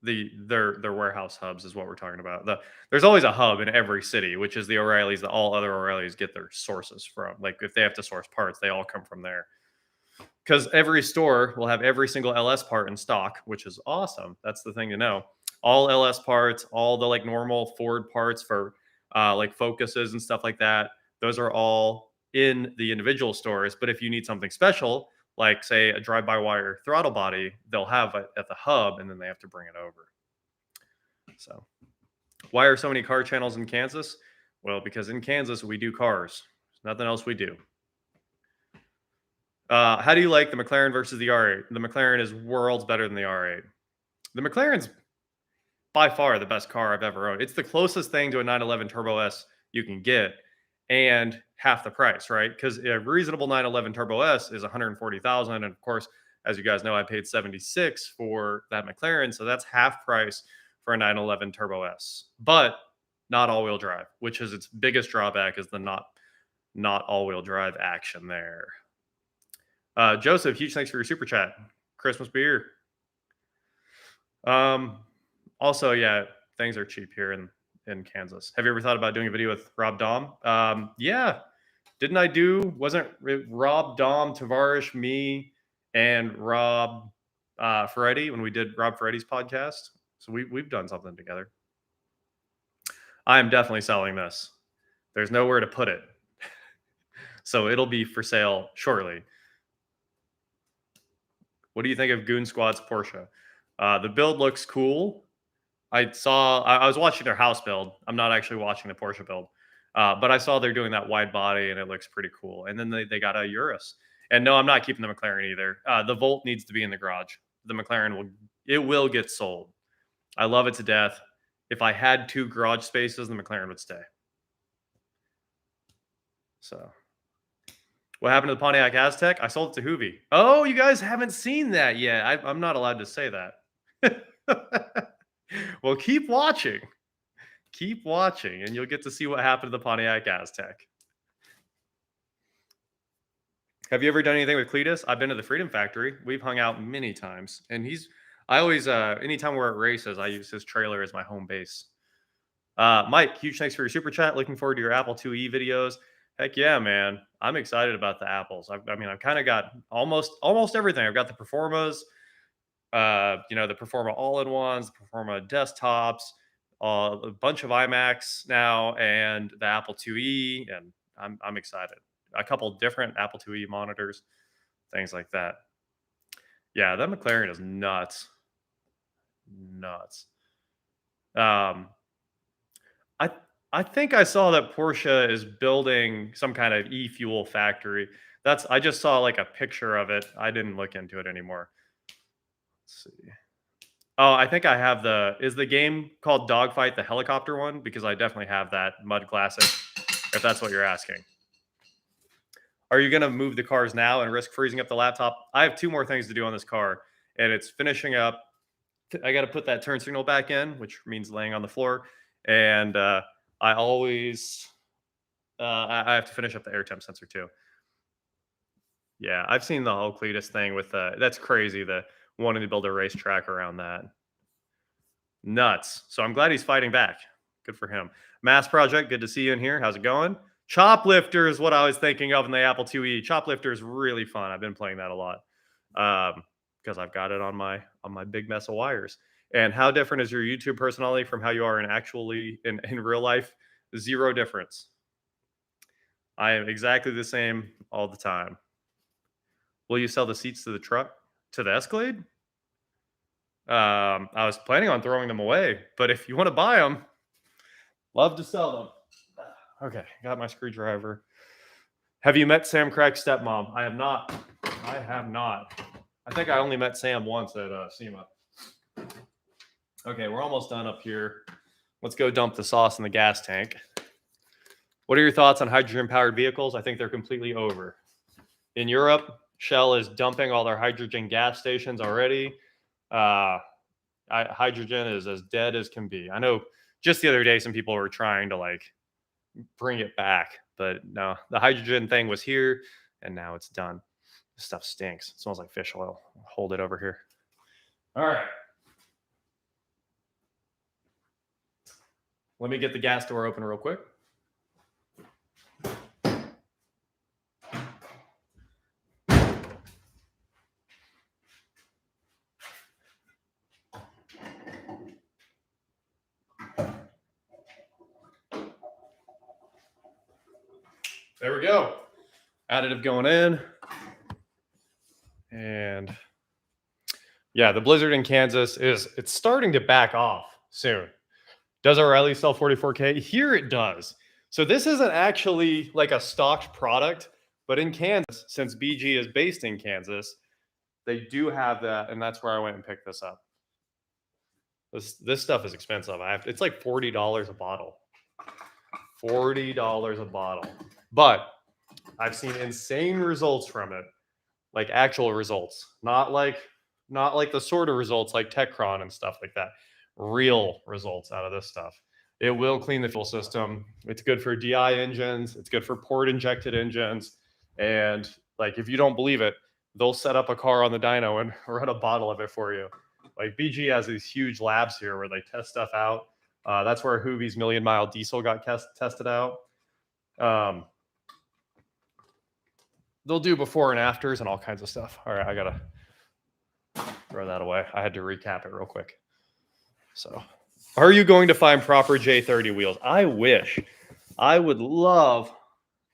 their warehouse hubs is what we're talking about. There's always a hub in every city, which is the O'Reillys that all other O'Reillys get their sources from. Like if they have to source parts, they all come from there. Because every store will have every single LS part in stock, which is awesome. That's the thing to know. All LS parts, all the like normal Ford parts for like Focuses and stuff like that, those are all in the individual stores. But if you need something special, like say a drive-by-wire throttle body, they'll have it at the hub, and then they have to bring it over. So, why are so many car channels in Kansas? Well, because in Kansas we do cars. There's nothing else we do. How do you like the McLaren versus the R8? The McLaren is worlds better than the R8. The McLaren's by far the best car I've ever owned. It's the closest thing to a 911 Turbo S you can get, and half the price, right? Because a reasonable 911 Turbo S is 140,000, and of course, as you guys know, I paid 76 for that McLaren, so that's half price for a 911 Turbo S. But not all-wheel drive, which is its biggest drawback, is the not all-wheel drive action there. Joseph, huge thanks for your super chat. Christmas beer. Also, yeah, things are cheap here in Kansas. Have you ever thought about doing a video with Rob Dom? Yeah. Wasn't it Rob, Dom, Tavarish, me, and Rob Ferretti when we did Rob Ferretti's podcast? So we've done something together. I am definitely selling this. There's nowhere to put it. So it'll be for sale shortly. What do you think of Goon Squad's Porsche? The build looks cool. I was watching their house build. I'm not actually watching the Porsche build. But I saw they're doing that wide body, and it looks pretty cool. And then they got a Urus. And no, I'm not keeping the McLaren either. The Volt needs to be in the garage. The McLaren will get sold. I love it to death. If I had 2 garage spaces, the McLaren would stay. So, what happened to the Pontiac Aztec? I sold it to Hoovy. Oh, you guys haven't seen that yet. I'm not allowed to say that. Well, keep watching. Keep watching, and you'll get to see what happened to the Pontiac Aztec. Have you ever done anything with Cletus? I've been to the Freedom Factory. We've hung out many times, and I always, anytime we're at races, I use his trailer as my home base. Mike, huge thanks for your super chat. Looking forward to your Apple IIe videos. Heck yeah, man. I'm excited about the Apples. I've kind of got almost everything. I've got the Performas, the Performa all-in-ones, the Performa desktops, a bunch of iMacs now, and the Apple IIe, and I'm excited. A couple different Apple IIe monitors, things like that. Yeah, that McLaren is nuts. Nuts. I think I saw that Porsche is building some kind of e-fuel factory. I just saw like a picture of it. I didn't look into it anymore. Let's see. Oh, I think I have is the game called Dogfight the helicopter one? Because I definitely have that Mud Classic, if that's what you're asking. Are you going to move the cars now and risk freezing up the laptop? I have 2 more things to do on this car, and it's finishing up. I got to put that turn signal back in, which means laying on the floor. And I always, I have to finish up the air temp sensor too. Yeah, I've seen the whole Cletus thing with that's crazy, the wanting to build a racetrack around that. Nuts. So I'm glad he's fighting back. Good for him. Mass Project, good to see you in here. How's it going? Choplifter is what I was thinking of in the Apple IIe. Choplifter is really fun. I've been playing that a lot because I've got it on my big mess of wires. And how different is your YouTube personality from how you are in real life? 0 difference. I am exactly the same all the time. Will you sell the seats to the truck, to the Escalade? I was planning on throwing them away, but if you want to buy them, love to sell them. Okay, got my screwdriver. Have you met Sam Craig's stepmom? I have not. I think I only met Sam once at SEMA. Okay, we're almost done up here. Let's go dump the sauce in the gas tank. What are your thoughts on hydrogen-powered vehicles? I think they're completely over. In Europe, Shell is dumping all their hydrogen gas stations already. Hydrogen is as dead as can be. I know just the other day some people were trying to bring it back, But no, the hydrogen thing was here, and now it's done. This stuff stinks. It smells like fish oil. I'll hold it over here. All right. Let me get the gas door open real quick. There we go. Additive going in. And yeah, the blizzard in Kansas it's starting to back off soon. Does our rally sell 44K? Here it does. So this isn't actually like a stocked product, but in Kansas, since BG is based in Kansas, they do have that, and that's where I went and picked this up. This stuff is expensive. It's like $40 a bottle. $40 a bottle. But I've seen insane results from it. Like actual results. Not like the sort of results like Techcron and stuff like that. Real results out of this stuff. It will clean the fuel system. It's good for DI engines. It's good for port injected engines. And like, if you don't believe it, they'll set up a car on the dyno and run a bottle of it for you. Like BG has these huge labs here where they test stuff out. That's where Hoovie's million mile diesel got tested out. They'll do before and afters and all kinds of stuff. All right, I gotta throw that away. I had to recap it real quick. So, are you going to find proper J30 wheels? I wish. I would love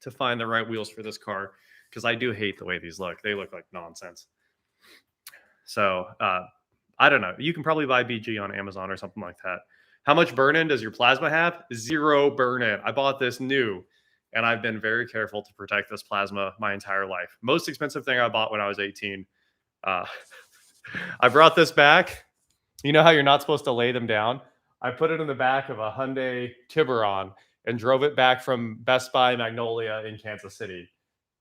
to find the right wheels for this car because I do hate the way these look. They look like nonsense. So, I don't know. You can probably buy BG on Amazon or something like that. How much burn-in does your plasma have? 0 burn-in. I bought this new, and I've been very careful to protect this plasma my entire life. Most expensive thing I bought when I was 18. I brought this back. You know how you're not supposed to lay them down? I put it in the back of a Hyundai Tiburon and drove it back from Best Buy Magnolia in Kansas City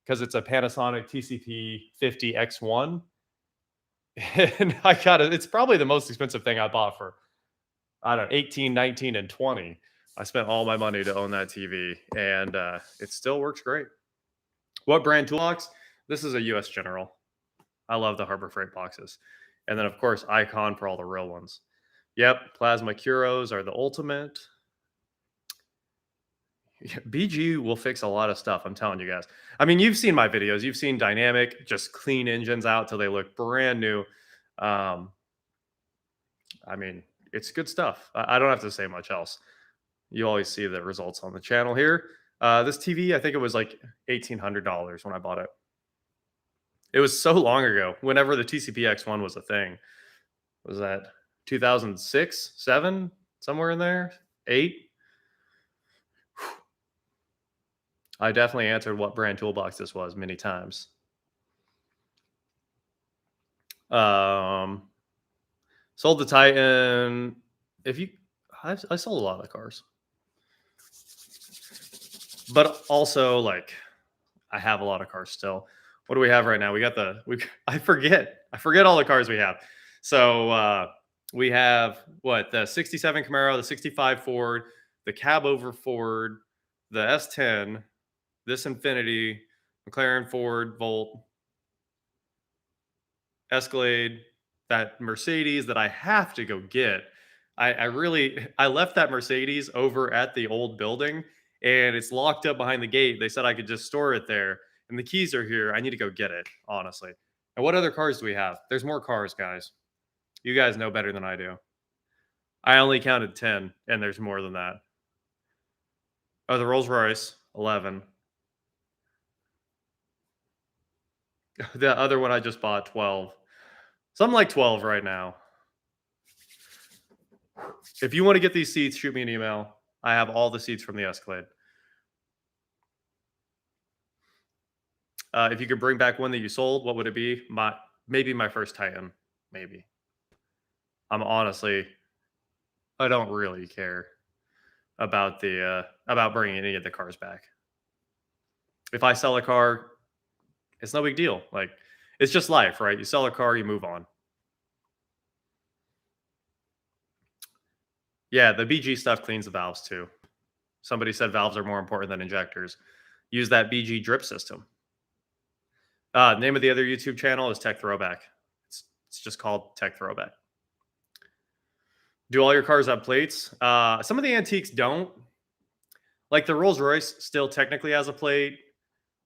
because it's a Panasonic TCP 50X1. And I got it. It's probably the most expensive thing I bought for, I don't know, 18, 19, and 20. I spent all my money to own that TV, and it still works great. What brand toolbox? This is a US General. I love the Harbor Freight boxes. And then, of course, Icon for all the real ones. Yep, Plasma Curos are the ultimate. BG will fix a lot of stuff, I'm telling you guys. I mean, you've seen my videos. You've seen Dynamic just clean engines out till they look brand new. I mean, it's good stuff. I don't have to say much else. You always see the results on the channel here. This TV, I think it was like $1,800 when I bought it. It was so long ago, whenever the TCP-X1 was a thing. Was that 2006, 7, somewhere in there? 8? I definitely answered what brand toolbox this was many times. Sold the Titan. I sold a lot of cars. But also, like, I have a lot of cars still. What do we have right now? I forget all the cars we have. So we have the 67 Camaro, the 65 Ford, the cab over Ford, the S10, this Infiniti, McLaren, Ford, Volt, Escalade, that Mercedes that I have to go get. I left that Mercedes over at the old building, and it's locked up behind the gate. They said I could just store it there, and the keys are here. I need to go get it, honestly. And what other cars do we have? There's more cars, guys. You guys know better than I do. I only counted 10, and there's more than that. Oh, the Rolls Royce, 11. The other one I just bought, 12. Something like 12 right now. If you want to get these seats, shoot me an email. I have all the seats from the Escalade. If you could bring back one that you sold, what would it be? Maybe my first Titan. Maybe. I don't really care about about bringing any of the cars back. If I sell a car, it's no big deal. Like, it's just life, right? You sell a car, you move on. Yeah, the BG stuff cleans the valves too. Somebody said valves are more important than injectors. use that BG drip system. Name of the other YouTube channel is Tech Throwback. It's just called Tech Throwback. Do all your cars have plates? Some of the antiques don't. Like the Rolls Royce still technically has a plate.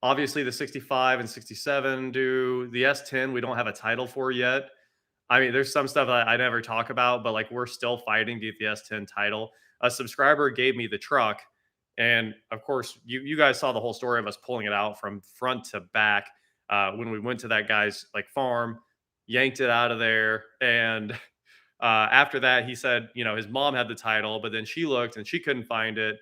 Obviously, the 65 and 67 do. The S10, we don't have a title for yet. I mean, there's some stuff I never talk about, but like we're still fighting to get the S10 title. A subscriber gave me the truck, and of course, you guys saw the whole story of us pulling it out from front to back when we went to that guy's like farm, yanked it out of there, and after that, he said, you know, his mom had the title, but then she looked and she couldn't find it,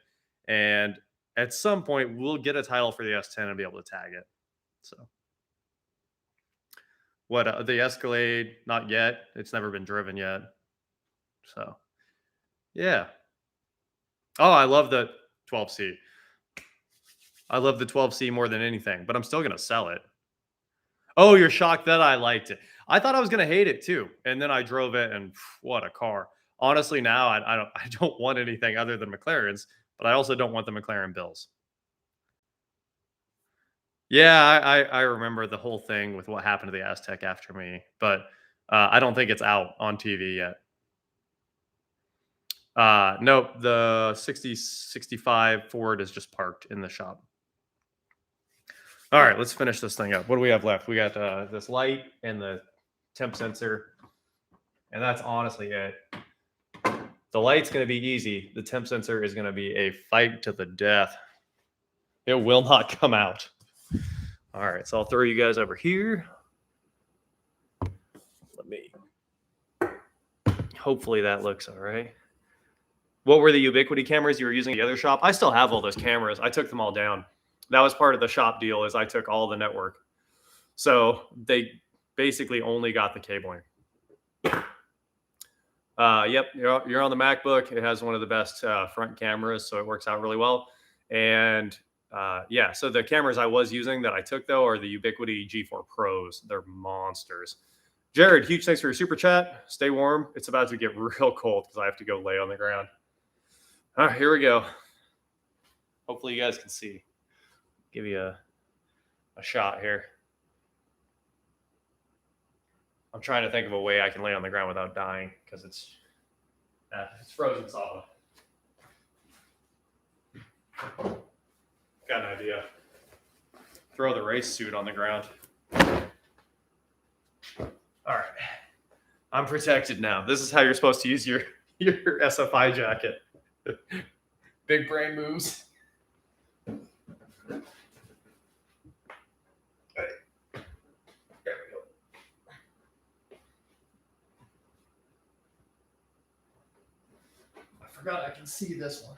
and at some point, we'll get a title for the S10 and be able to tag it. So. What the Escalade? Not yet. It's never been driven yet. So, yeah. Oh, I love the 12C. I love the 12C more than anything, but I'm still gonna sell it. Oh, you're shocked that I liked it. I thought I was gonna hate it too, and then I drove it, and what a car! Honestly, now I don't want anything other than McLarens, but I also don't want the McLaren bills. Yeah, I remember the whole thing with what happened to the Aztec after me, but I don't think it's out on TV yet. Nope, the 65 Ford is just parked in the shop. All right, let's finish this thing up. What do we have left? We got this light and the temp sensor, and that's honestly it. The light's going to be easy. The temp sensor is going to be a fight to the death. It will not come out. All right, so I'll throw you guys over here. Let me. Hopefully that looks all right. What were the Ubiquiti cameras you were using at the other shop? I still have all those cameras. I took them all down. That was part of the shop deal is I took all the network. So they basically only got the cabling. Yep, you're on the MacBook. It has one of the best front cameras, so it works out really well. And yeah, so the cameras I was using that I took, though, are the Ubiquiti G4 Pros. They're monsters. Jared, huge thanks for your super chat. Stay warm. It's about to get real cold because I have to go lay on the ground. All right, here we go. Hopefully you guys can see. Give you a shot here. I'm trying to think of a way I can lay on the ground without dying because it's frozen solid. Got an idea. Throw the race suit on the ground. All right. I'm protected now. This is how you're supposed to use your SFI jacket. Big brain moves. There we go. I forgot I can see this one.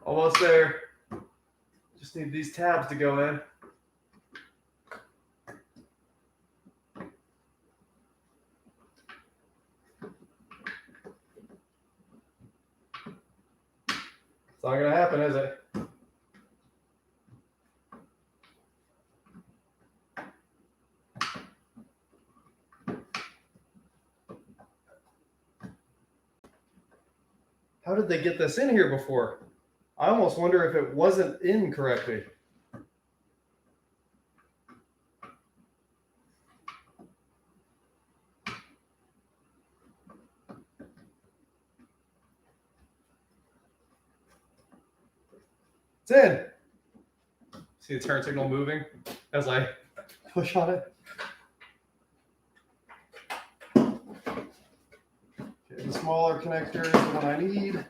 Almost there. Just need these tabs to go in. It's not going to happen, is it? How did they get this in here before? I almost wonder if it wasn't in correctly. It's in. See the turn signal moving as I push on it? Okay, the smaller connector is the one I need.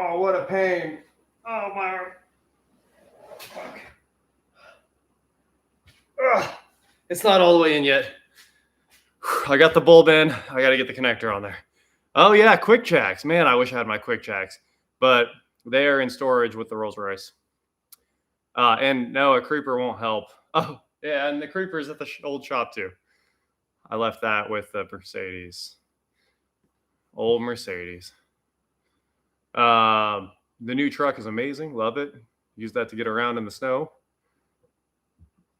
Oh, what a pain. Oh, my arm. Fuck. Ugh. It's not all the way in yet. I got the bulb in. I got to get the connector on there. Oh, yeah, quick jacks. Man, I wish I had my quick jacks. But they are in storage with the Rolls-Royce. And no, a creeper won't help. Oh, yeah, and the creeper's at the old shop, too. I left that with the Mercedes. Old Mercedes. The new truck is amazing. Love it. Use that to get around in the snow.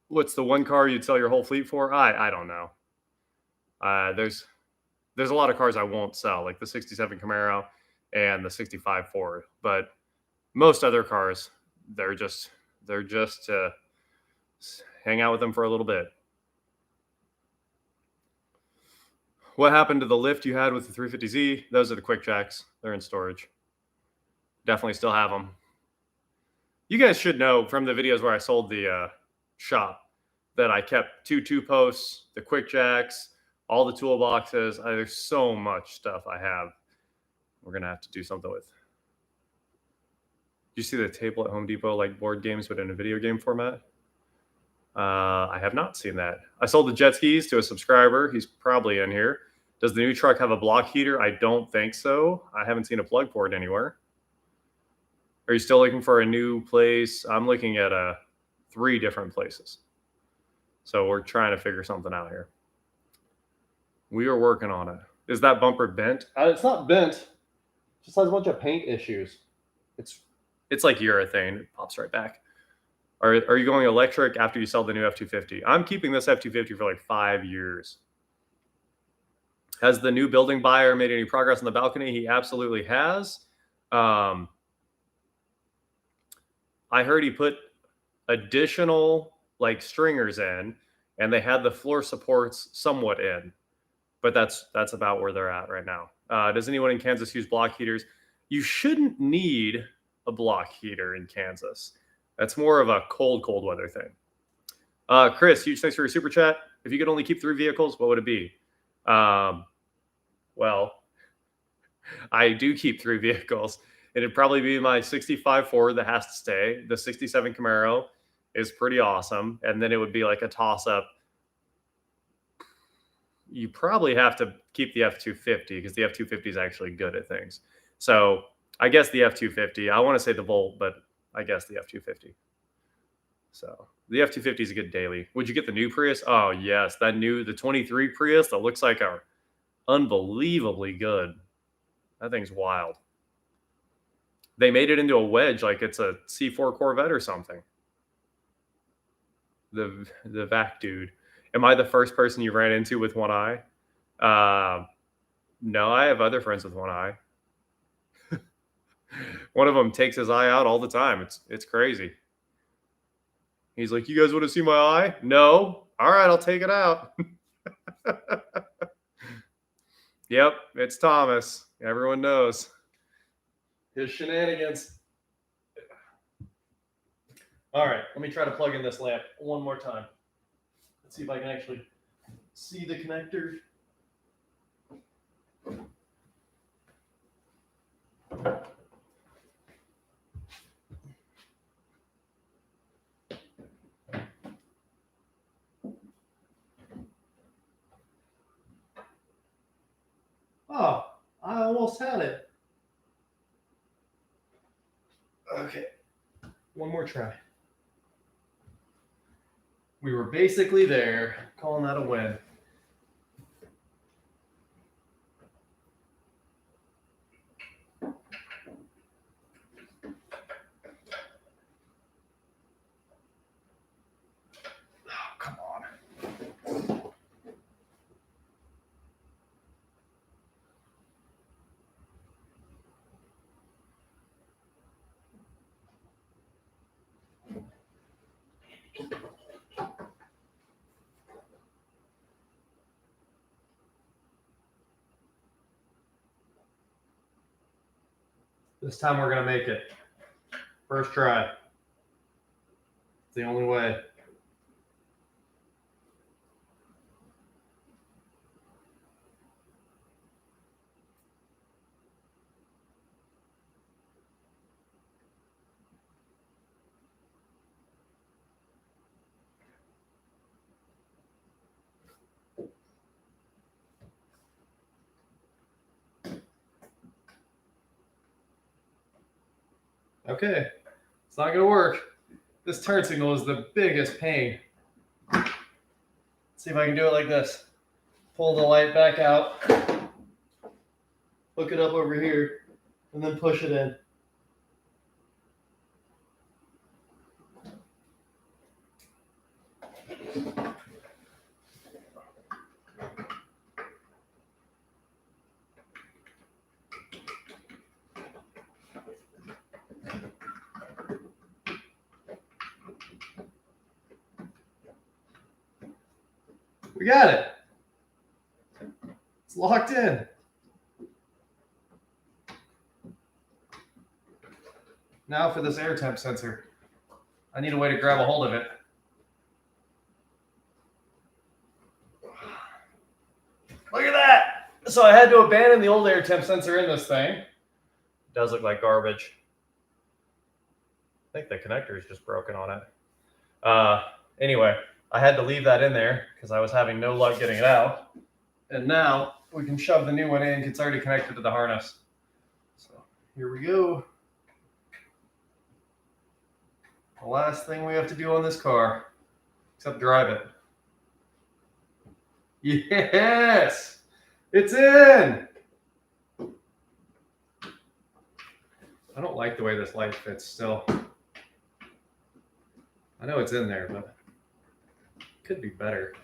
What's the one car you'd sell your whole fleet for? I don't know. There's a lot of cars I won't sell, like the 67 Camaro and the 65 Ford. But most other cars, they're just to hang out with them for a little bit. What happened to the lift you had with the 350Z? Those are the quick jacks. They're in storage. Definitely still have them. You guys should know from the videos where I sold the shop that I kept two posts, the quick jacks, all the toolboxes. There's so much stuff I have. We're going to have to do something with. You see the table at Home Depot, like board games, but in a video game format? I have not seen that. I sold the jet skis to a subscriber. He's probably in here. Does the new truck have a block heater? I don't think so. I haven't seen a plug for it anywhere. Are you still looking for a new place? I'm looking at 3 different places. So we're trying to figure something out here. We are working on it. Is that bumper bent? It's not bent. It just has a bunch of paint issues. It's like urethane. It pops right back. Are you going electric after you sell the new F-250? I'm keeping this F-250 for like 5 years. Has the new building buyer made any progress on the balcony? He absolutely has. I heard he put additional like stringers in, and they had the floor supports somewhat in, but that's about where they're at right now. Does anyone in Kansas use block heaters? You shouldn't need a block heater in Kansas. That's more of a cold weather thing. Chris, huge thanks for your super chat. If you could only keep 3 vehicles, what would it be? Well, I do keep 3 vehicles. It'd probably be my 65 Ford that has to stay. The 67 Camaro is pretty awesome. And then it would be like a toss-up. You probably have to keep the F-250 because the F-250 is actually good at things. So I guess the F-250. I want to say the Volt, but I guess the F-250. So the F-250 is a good daily. Would you get the new Prius? Oh, yes. The 23 Prius that looks like a unbelievably good. That thing's wild. They made it into a wedge like it's a C4 Corvette or something. The vac dude. Am I the first person you ran into with one eye? No, I have other friends with one eye. One of them takes his eye out all the time. It's crazy. He's like, you guys want to see my eye? No. All right, I'll take it out. Yep, it's Thomas. Everyone knows his shenanigans. All right, let me try to plug in this lamp one more time. Let's see if I can actually see the connector. Oh, I almost had it. Okay, one more try. We were basically there, calling that a win. Oh, come on. This time we're going to make it. First try. It's the only way. Okay, it's not gonna work. This turn signal is the biggest pain. Let's see if I can do it like this. Pull the light back out, hook it up over here, and then push it in. We got it. It's locked in. Now for this air temp sensor. I need a way to grab a hold of it. Look at that! So I had to abandon the old air temp sensor in this thing. It does look like garbage. I think the connector is just broken on it. Anyway, I had to leave that in there because I was having no luck getting it out. And now we can shove the new one in. It's already connected to the harness. So here we go. The last thing we have to do on this car, except drive it. Yes! It's in! I don't like the way this light fits still. I know it's in there, but it could be better.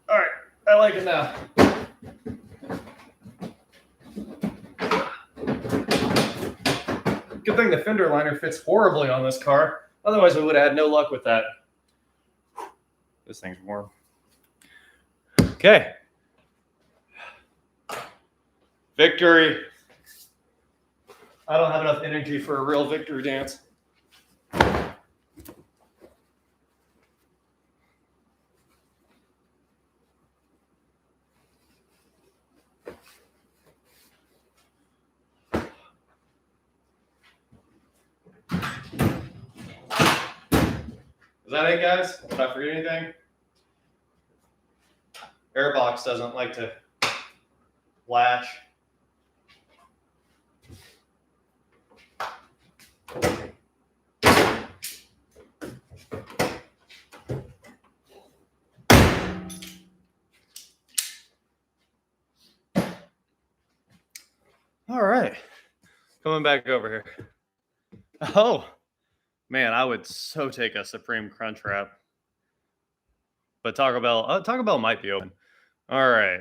All right, I like it now. Good thing the fender liner fits horribly on this car. Otherwise, we would have had no luck with that. This thing's warm. Okay. Victory. I don't have enough energy for a real victory dance. Is that it, guys? Did I forget anything? Airbox doesn't like to latch. All right, coming back over here. Oh, man, I would so take a Supreme Crunch Wrap. But Taco Bell might be open. All right.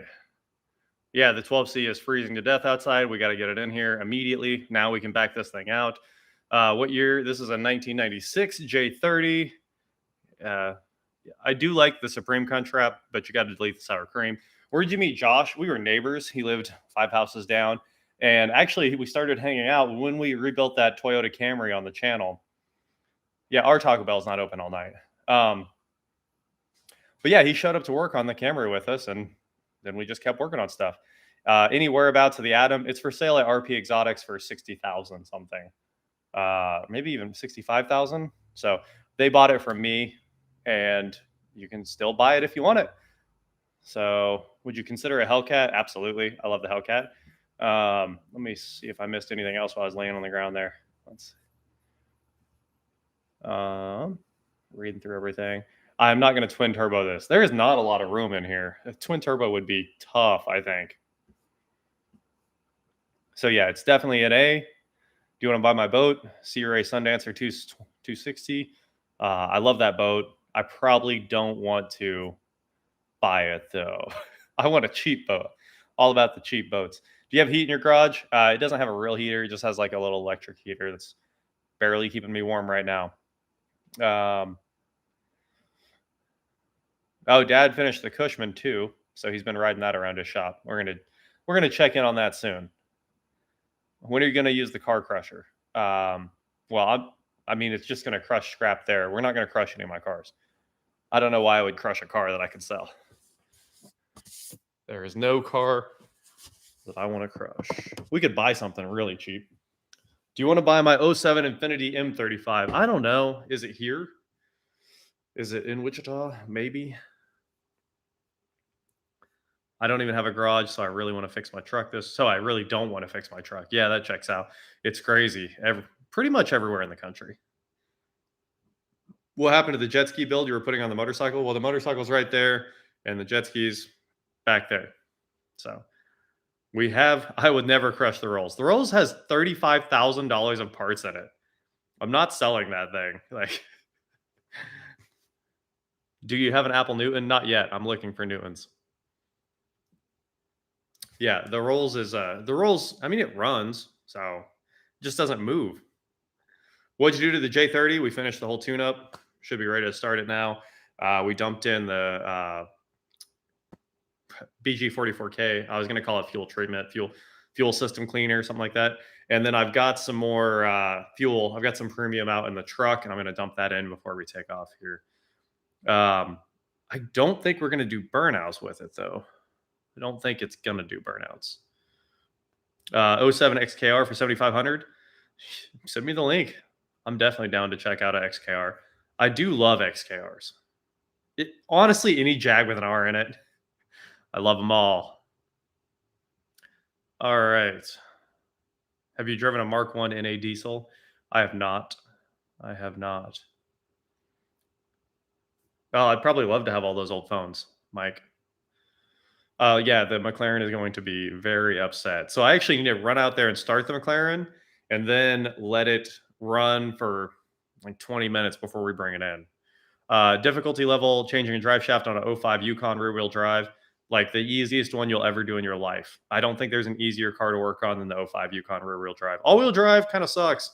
Yeah, the 12C is freezing to death outside. We got to get it in here immediately. Now we can back this thing out. What year? This is a 1996 J30. I do like the Supreme Crunch Wrap, but you got to delete the sour cream. Where did you meet Josh? We were neighbors. He lived 5 houses down. And actually, we started hanging out when we rebuilt that Toyota Camry on the channel. Yeah, our Taco Bell's not open all night. But yeah, he showed up to work on the Camry with us, and then we just kept working on stuff. Any whereabouts of the Atom? It's for sale at RP Exotics for $60,000 something, maybe even $65,000. So they bought it from me, and you can still buy it if you want it. So would you consider a Hellcat? Absolutely, I love the Hellcat. Let me see if I missed anything else while I was laying on the ground there. Let's reading through everything. I'm not going to twin turbo this. There is not a lot of room in here. A twin turbo would be tough, I think. So yeah, it's definitely an A. Do you want to buy my boat? Sea Ray Sundancer 260. I love that boat. I probably don't want to buy it though. I want a cheap boat. All about the cheap boats. Do you have heat in your garage? It doesn't have a real heater. It just has like a little electric heater that's barely keeping me warm right now. Oh, Dad finished the Cushman too, so he's been riding that around his shop. We're gonna check in on that soon. When are you gonna use the car crusher? Well, I mean, it's just gonna crush scrap there. We're not gonna crush any of my cars. I don't know why I would crush a car that I could sell. There is no car that I want to crush. We could buy something really cheap. Do you want to buy my '07 Infiniti M35? I don't know. Is it here? Is it in Wichita? Maybe. I don't even have a garage, so I really want to fix my truck. So I really don't want to fix my truck. Yeah, that checks out. It's crazy. Pretty much everywhere in the country. What happened to the jet ski build you were putting on the motorcycle? Well, the motorcycle's right there, and the jet skis back there. So I would never crush the Rolls. The Rolls has $35,000 of parts in it. I'm not selling that thing. Like, do you have an Apple Newton? Not yet. I'm looking for Newtons. Yeah, the Rolls is the Rolls. I mean, it runs, so it just doesn't move. What'd you do to the J30? We finished the whole tune-up. Should be ready to start it now. We dumped in the BG44K. I was going to call it fuel treatment, fuel system cleaner, something like that. And then I've got some more fuel. I've got some premium out in the truck, and I'm going to dump that in before we take off here. I don't think we're going to do burnouts with it, though. I don't think it's going to do burnouts. '07 XKR for 7,500. Send me the link. I'm definitely down to check out a XKR. I do love XKRs. Honestly, any Jag with an R in it, I love them all. All right. Have you driven a Mark 1 NA diesel? I have not. I have not. Oh, I'd probably love to have all those old phones, Mike. Yeah, the McLaren is going to be very upset. So I actually need to run out there and start the McLaren and then let it run for like 20 minutes before we bring it in. Difficulty level, changing a drive shaft on an '05 Yukon rear wheel drive, like the easiest one you'll ever do in your life. I don't think there's an easier car to work on than the '05 Yukon rear wheel drive. All wheel drive kind of sucks,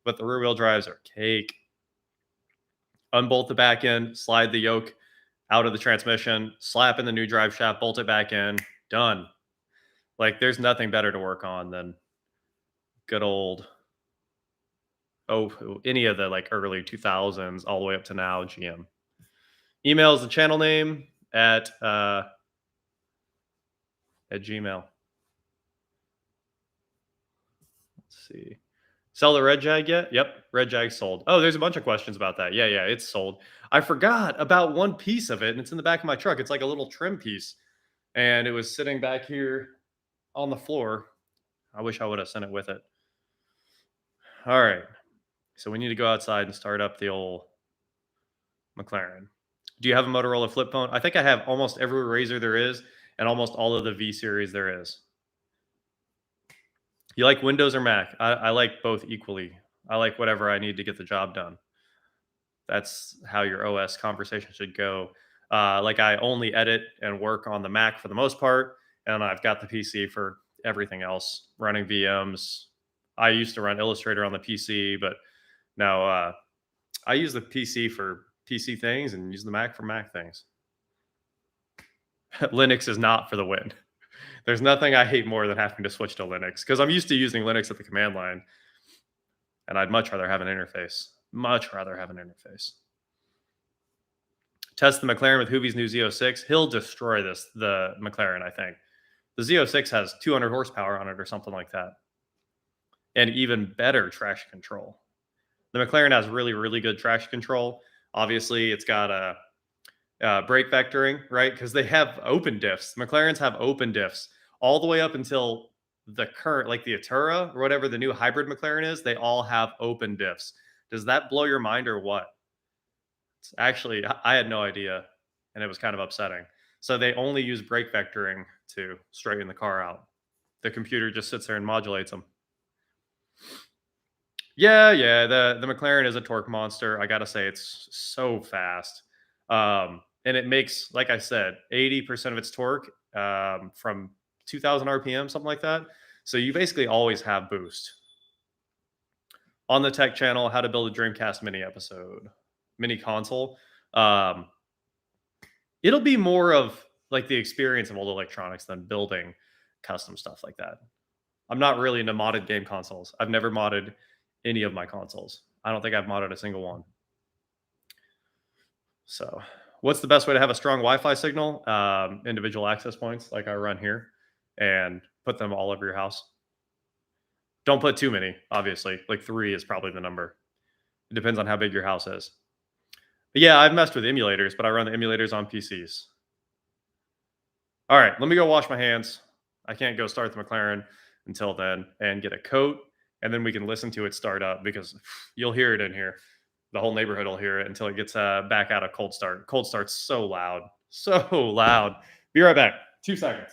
but the rear wheel drives are cake. Unbolt the back end, slide the yoke out of the transmission, slap in the new drive shaft, bolt it back in, done. Like, there's nothing better to work on than good old, any of the like early 2000s all the way up to now GM. Email is the channel name at Gmail. Let's see. Sell the Red Jag yet? Yep, Red Jag sold. Oh, there's a bunch of questions about that. Yeah, it's sold. I forgot about one piece of it, and it's in the back of my truck. It's like a little trim piece, and it was sitting back here on the floor. I wish I would have sent it with it. All right, so we need to go outside and start up the old McLaren. Do you have a Motorola flip phone? I think I have almost every Razr there is and almost all of the V series there is. You like Windows or Mac? I like both equally. I like whatever I need to get the job done. That's how your OS conversation should go. Like, I only edit and work on the Mac for the most part, and I've got the PC for everything else, running VMs. I used to run Illustrator on the PC, but now I use the PC for PC things and use the Mac for Mac things. Linux is not for the win. There's nothing I hate more than having to switch to Linux, because I'm used to using Linux at the command line, and I'd much rather have an interface. Much rather have an interface. Test the McLaren with Hoovie's new Z06. He'll destroy the McLaren, I think. The Z06 has 200 horsepower on it or something like that, and even better traction control. The McLaren has really, really good traction control. Obviously, it's got a brake vectoring, right? Because they have open diffs. McLarens have open diffs all the way up until the current, like the Atura or whatever the new hybrid McLaren is. They all have open diffs. Does that blow your mind or what? It's actually, I had no idea, and it was kind of upsetting. So they only use brake vectoring to straighten the car out. The computer just sits there and modulates them. Yeah, the McLaren is a torque monster. I gotta say, it's so fast. And it makes, like I said, 80% of its torque from 2,000 RPM, something like that. So you basically always have boost. On the tech channel, how to build a Dreamcast mini console. It'll be more of like the experience of old electronics than building custom stuff like that. I'm not really into modded game consoles. I've never modded any of my consoles. I don't think I've modded a single one. So, what's the best way to have a strong Wi-Fi signal? Individual access points like I run here, and put them all over your house. Don't put too many, obviously. Like 3 is probably the number. It depends on how big your house is. But yeah, I've messed with emulators, but I run the emulators on PCs. All right, let me go wash my hands. I can't go start the McLaren until then and get a coat, and then we can listen to it start up because you'll hear it in here. The whole neighborhood will hear it until it gets back out of cold start. Cold start's so loud. So loud. Be right back. 2 seconds.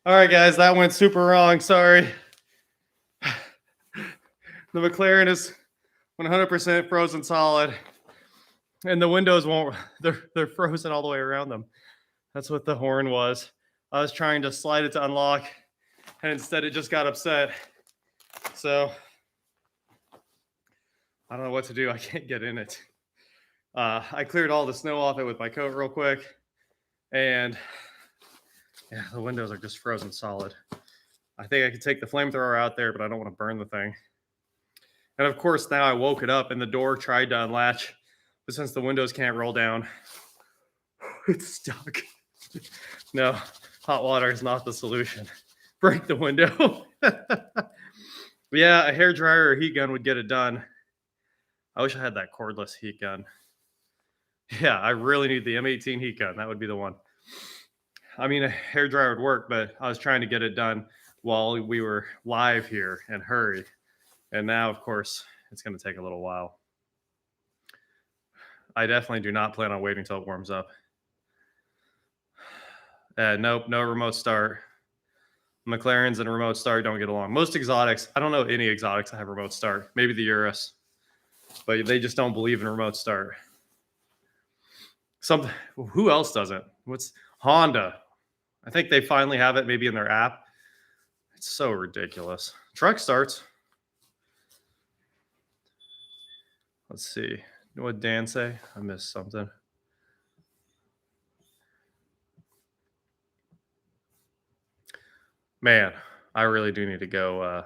All right, guys, that went super wrong. Sorry. The McLaren is 100% frozen solid, and the windows won't. They're frozen all the way around them. That's what the horn was. I was trying to slide it to unlock, and instead it just got upset. So I don't know what to do. I can't get in it. I cleared all the snow off it with my coat real quick, and yeah, the windows are just frozen solid. I think I could take the flamethrower out there, but I don't want to burn the thing. And of course, now I woke it up and the door tried to unlatch, but since the windows can't roll down, it's stuck. No, hot water is not the solution. Break the window. Yeah, a hair dryer or heat gun would get it done. I wish I had that cordless heat gun. Yeah, I really need the M18 heat gun. That would be the one. I mean, a hair dryer would work, but I was trying to get it done while we were live here and hurry. And now, of course, it's going to take a little while. I definitely do not plan on waiting until it warms up. Nope, no remote start. McLarens and remote start don't get along. Most exotics, I don't know any exotics that have remote start. Maybe the Urus, but they just don't believe in remote start. Who else doesn't? What's Honda? I think they finally have it maybe in their app. It's so ridiculous. Truck starts. Let's see. What did Dan say? I missed something. Man, I really do need to go.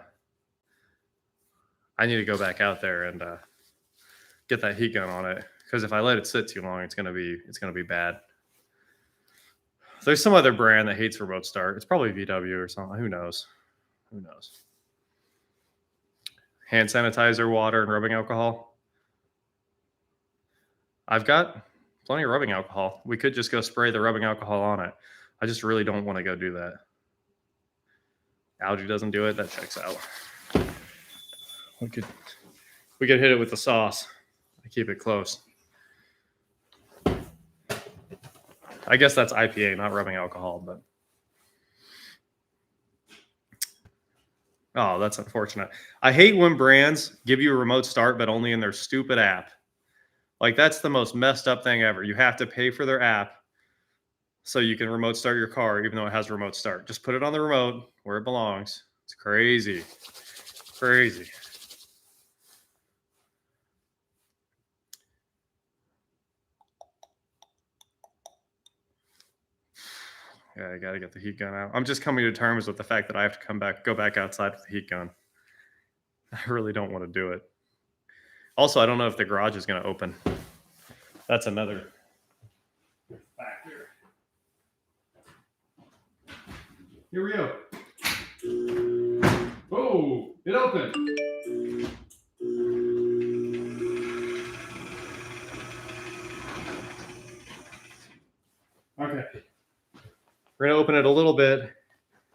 I need to go back out there and get that heat gun on it, because if I let it sit too long, it's gonna be bad. There's some other brand that hates remote start. It's probably VW or something. Who knows? Who knows? Hand sanitizer, water, and rubbing alcohol. I've got plenty of rubbing alcohol. We could just go spray the rubbing alcohol on it. I just really don't want to go do that. Algae doesn't do it. That checks out. We could hit it with the sauce. I keep it close. I guess that's IPA, not rubbing alcohol, but oh, that's unfortunate. I hate when brands give you a remote start, but only in their stupid app. Like, that's the most messed up thing ever. You have to pay for their app so you can remote start your car, even though it has remote start. Just put it on the remote where it belongs. It's crazy. Crazy. Yeah, I got to get the heat gun out. I'm just coming to terms with the fact that I have to go back outside with the heat gun. I really don't want to do it. Also, I don't know if the garage is going to open. That's another factor. Here we go. Oh, it opened. Okay. We're going to open it a little bit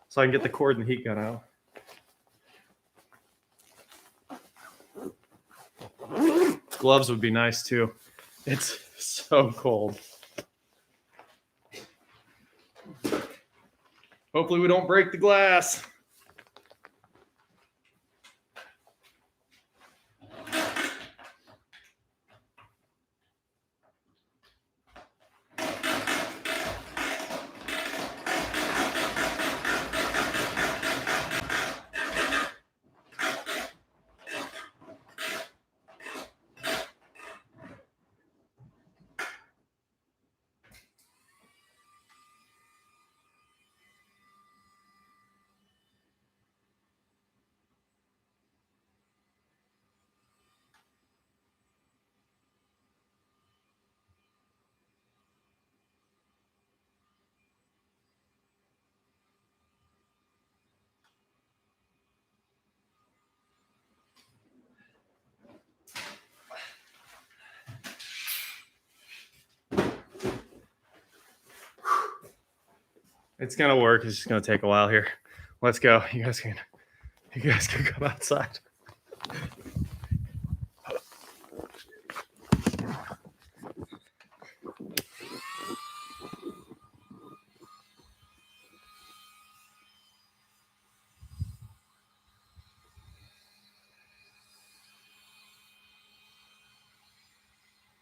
so I can get the cord and the heat gun out. Gloves would be nice too. It's so cold. Hopefully we don't break the glass. It's gonna work. It's just gonna take a while here. Let's go. You guys can come outside.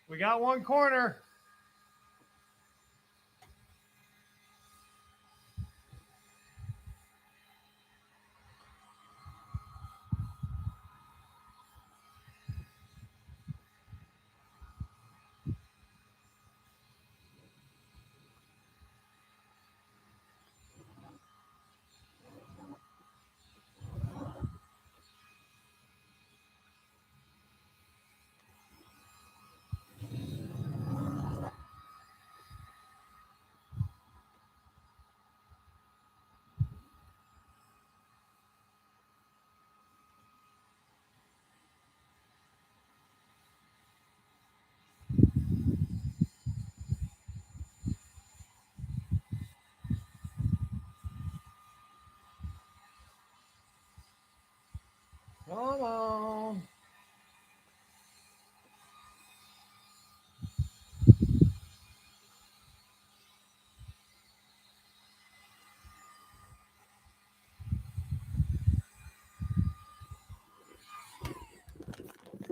We got one corner.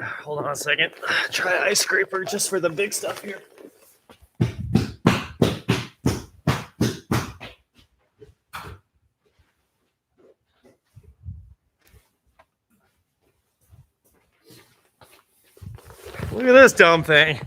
Hold on a second. Try ice scraper just for the big stuff here. Look at this dumb thing.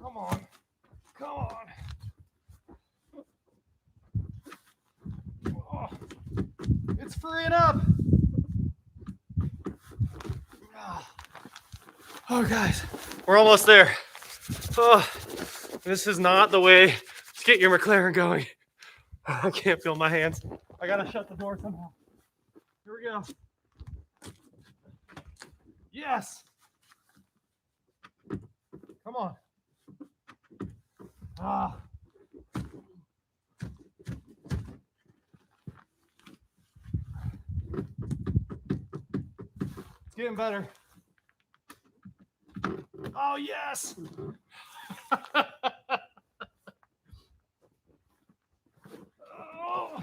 Come on. Come on. Oh, it's freeing up. Oh, guys, we're almost there. Oh, this is not the way to get your McLaren going. I can't feel my hands. I gotta shut the door somehow. Here we go. Yes. Come on. Ah. It's getting better. Oh, yes. Oh.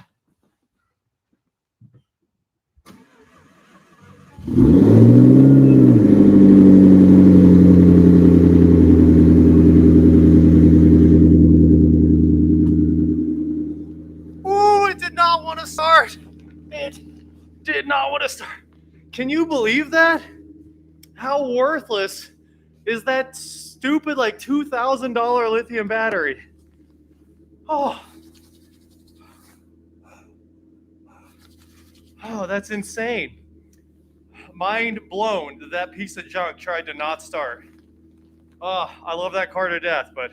Ooh, it did not want to start. It did not want to start. Can you believe that? How worthless is that stupid like $2,000 lithium battery? Oh, that's insane. Mind blown that that piece of junk tried to not start. Oh, I love that car to death, but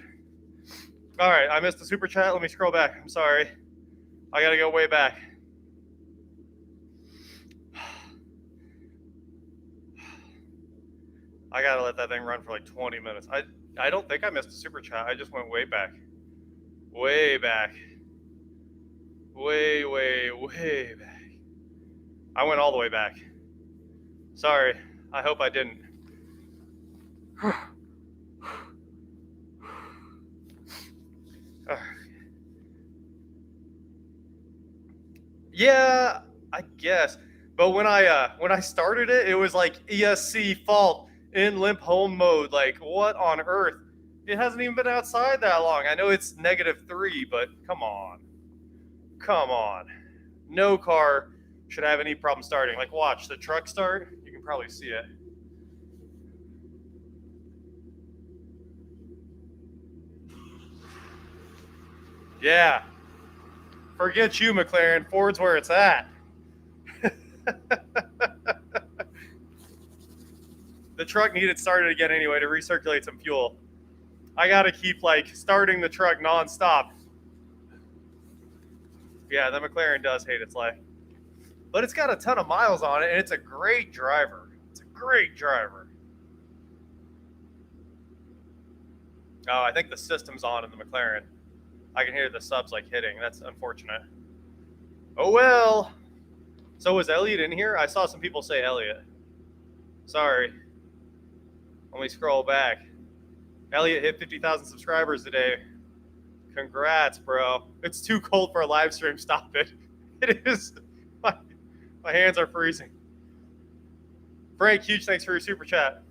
all right, I missed the super chat. Let me scroll back. I'm sorry. I gotta go way back. I gotta let that thing run for like 20 minutes. I don't think I missed a super chat. I just went way back. Way back. Way back. I went all the way back. Sorry. I hope I didn't. Yeah, I guess. But when I started it, it was like ESC fault in limp home mode. Like, what on earth? It hasn't even been outside that long. I know it's -3, but come on. Come on. No car should have any problem starting. Like, watch the truck start. You can probably see it. Yeah. Forget you, McLaren. Ford's where it's at. The truck needed started again anyway to recirculate some fuel. I gotta keep like starting the truck nonstop. Yeah, the McLaren does hate its life. But it's got a ton of miles on it, and it's a great driver. It's a great driver. Oh, I think the system's on in the McLaren. I can hear the subs like hitting. That's unfortunate. Oh well. So was Elliot in here? I saw some people say Elliot. Sorry. Let me scroll back. Elliot hit 50,000 subscribers today. Congrats, bro. It's too cold for a live stream. Stop it. It is. My hands are freezing. Frank, huge thanks for your super chat.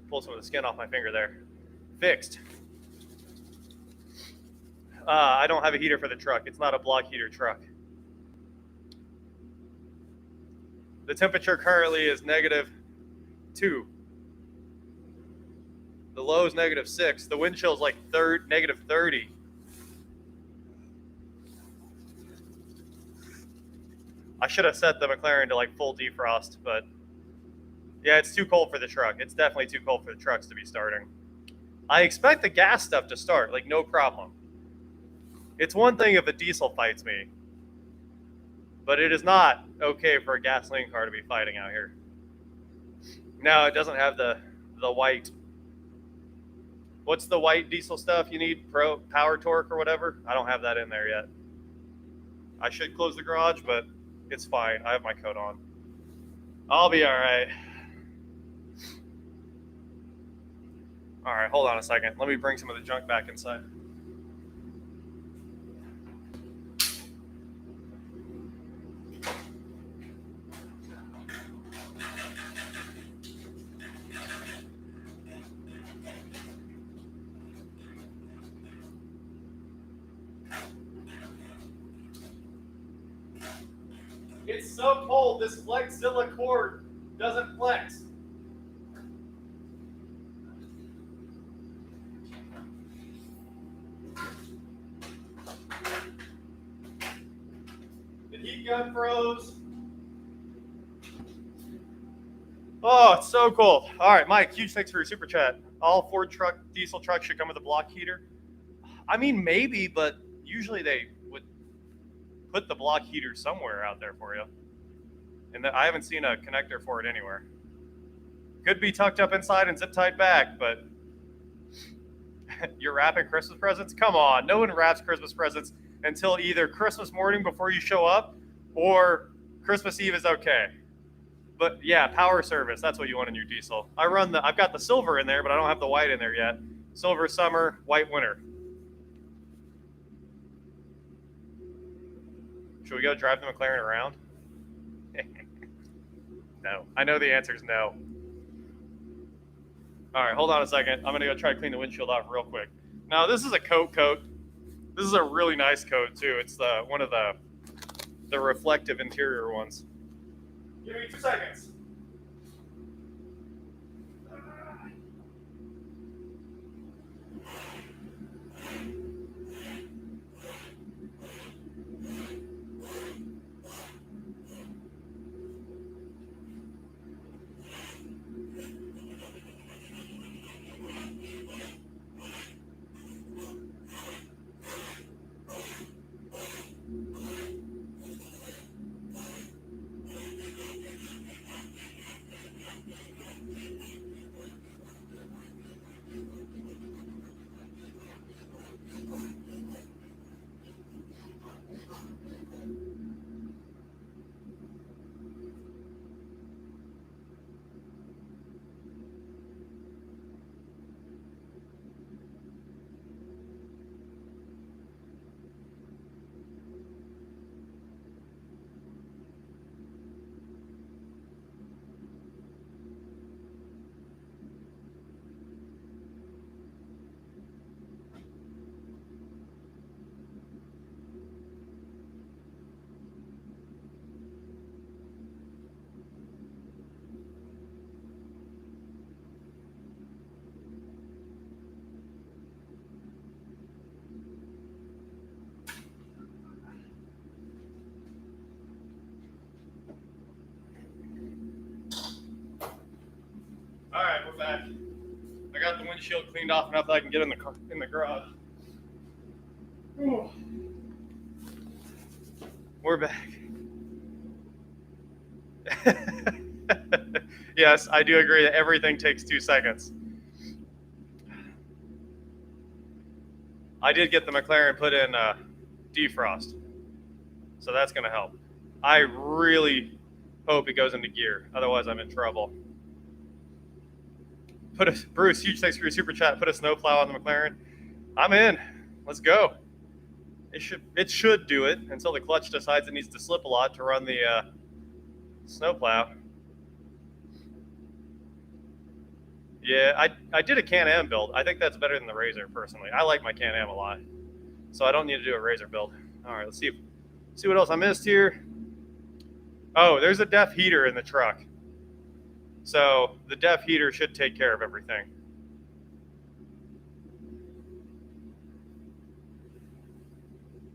Pull some of the skin off my finger there. Fixed. I don't have a heater for the truck. It's not a block heater truck. The temperature currently is -2. The low is -6. The wind chill is like -30. I should have set the McLaren to like full defrost, but yeah, it's too cold for the truck. It's definitely too cold for the trucks to be starting. I expect the gas stuff to start, like no problem. It's one thing if a diesel fights me, but it is not okay for a gasoline car to be fighting out here. No, it doesn't have the white. What's the white diesel stuff you need? Pro power torque or whatever? I don't have that in there yet. I should close the garage, but it's fine. I have my coat on. I'll be all right. All right, hold on a second. Let me bring some of the junk back inside. It's so cold, this Flexzilla cord doesn't flex. The heat gun froze. Oh, it's so cold. All right, Mike, huge thanks for your super chat. All Ford diesel trucks should come with a block heater. I mean, maybe, but usually they would put the block heater somewhere out there for you. And I haven't seen a connector for it anywhere. Could be tucked up inside and zip tied back, but you're wrapping Christmas presents? Come on, no one wraps Christmas presents until either Christmas morning before you show up or Christmas Eve is okay. But yeah, power service, that's what you want in your diesel. I've got the silver in there, but I don't have the white in there yet. Silver summer, white winter. Should we go drive the McLaren around? No. I know the answer is no. All right, hold on a second. I'm going to go try to clean the windshield off real quick. Now, this is a coat. This is a really nice coat, too. It's one of the reflective interior ones. Give me 2 seconds. All right, we're back. I got the windshield cleaned off enough that I can get in the garage. Ooh. We're back. Yes, I do agree that everything takes 2 seconds. I did get the McLaren put in defrost, so that's going to help. I really hope it goes into gear, otherwise I'm in trouble. Bruce, huge thanks for your super chat. Put a snowplow on the McLaren. I'm in. Let's go. It should do it until the clutch decides it needs to slip a lot to run the snowplow. Yeah, I did a Can-Am build. I think that's better than the Razor, personally. I like my Can-Am a lot, so I don't need to do a Razor build. All right, let's see what else I missed here. Oh, there's a def heater in the truck. So the def heater should take care of everything.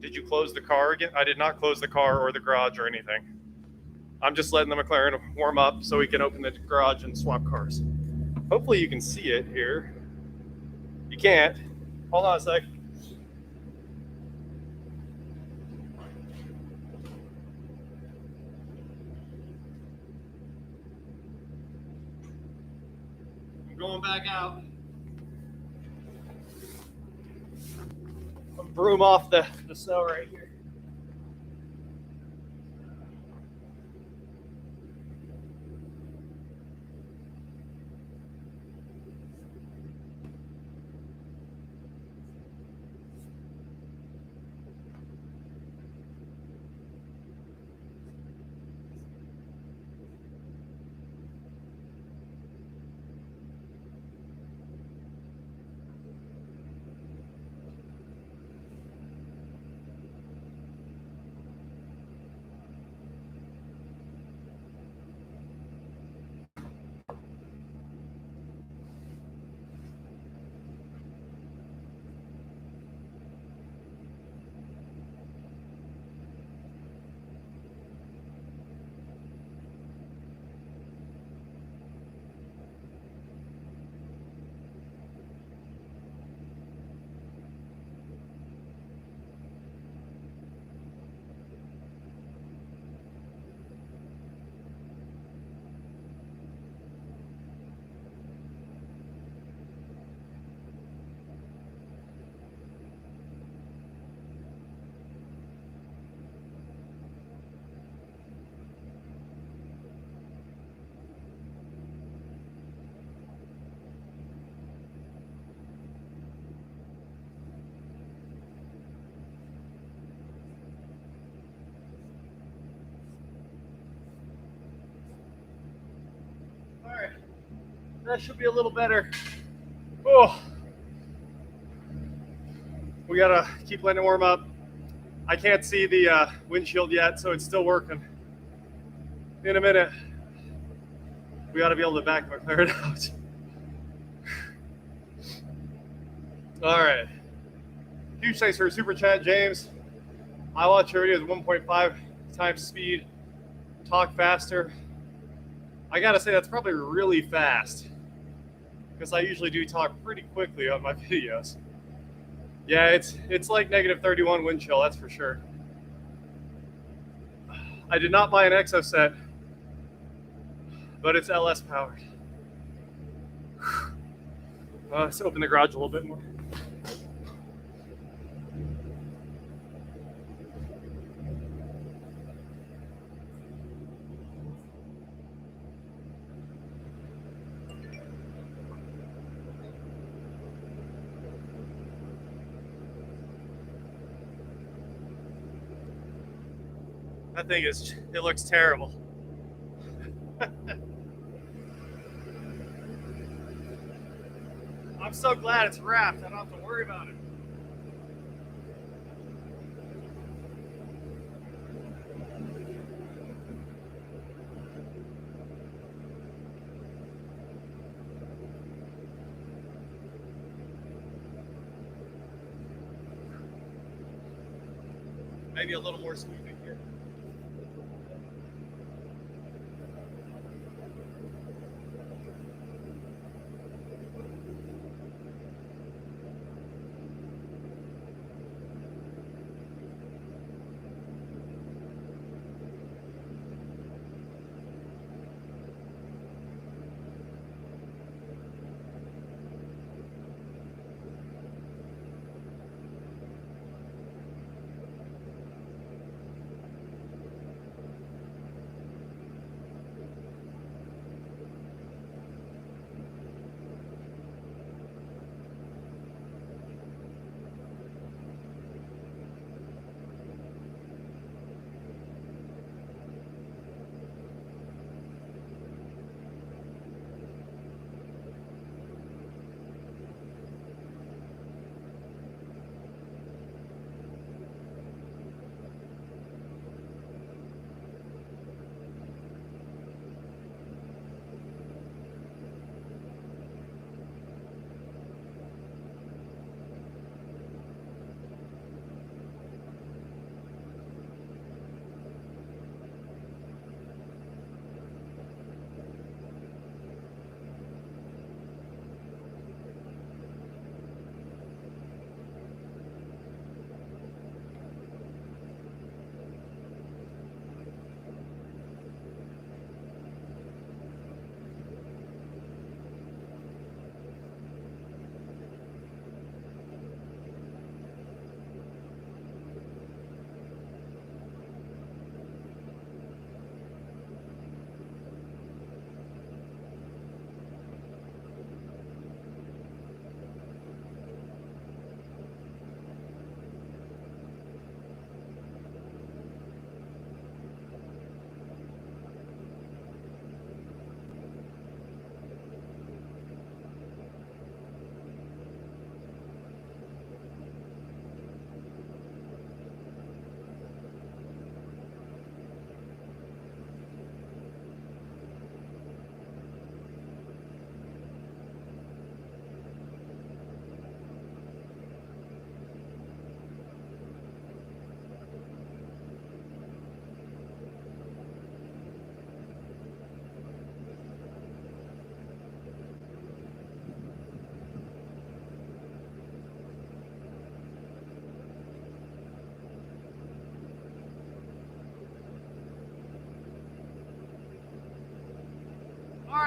Did you close the car again? I did not close the car or the garage or anything. I'm just letting the McLaren warm up so we can open the garage and swap cars. Hopefully you can see it here. You can't. Hold on a sec. I'm going back out. I'm broom off the snow right here. All right, that should be a little better. Oh, we gotta keep letting it warm up. I can't see the windshield yet, so it's still working. In a minute, we ought to be able to back McLaren out. All right. Huge thanks for super chat, James. I watch your videos 1.5 times speed. Talk faster. I gotta say that's probably really fast because I usually do talk pretty quickly on my videos. Yeah, it's like negative 31 wind chill, that's for sure. I did not buy an exo set, but it's LS powered. Let's open the garage a little bit more. That thing it looks terrible. I'm so glad it's wrapped. I don't have to worry about it. Maybe a little more sweeping here.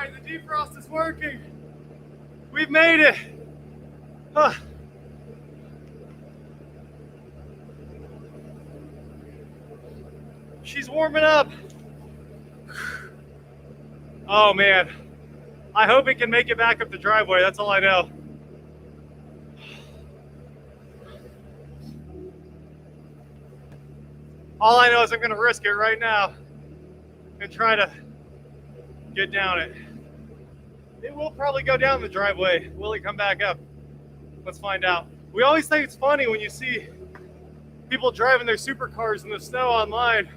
right, the defrost is working. We've made it. Huh. She's warming up. Oh man, I hope it can make it back up the driveway. That's all I know. All I know is I'm gonna risk it right now and try to get down it. It will probably go down the driveway. Will it come back up? Let's find out. We always think it's funny when you see people driving their supercars in the snow online.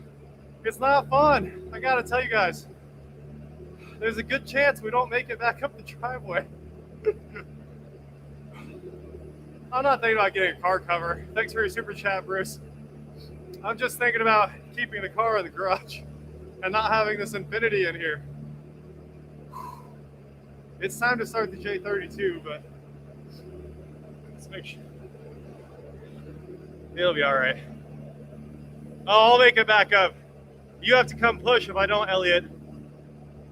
It's not fun, I gotta tell you guys. There's a good chance we don't make it back up the driveway. I'm not thinking about getting a car cover. Thanks for your super chat, Bruce. I'm just thinking about keeping the car in the garage and not having this Infiniti in here. It's time to start the J30t, but let's make sure. It'll be all right. Oh, I'll make it back up. You have to come push if I don't, Elliot.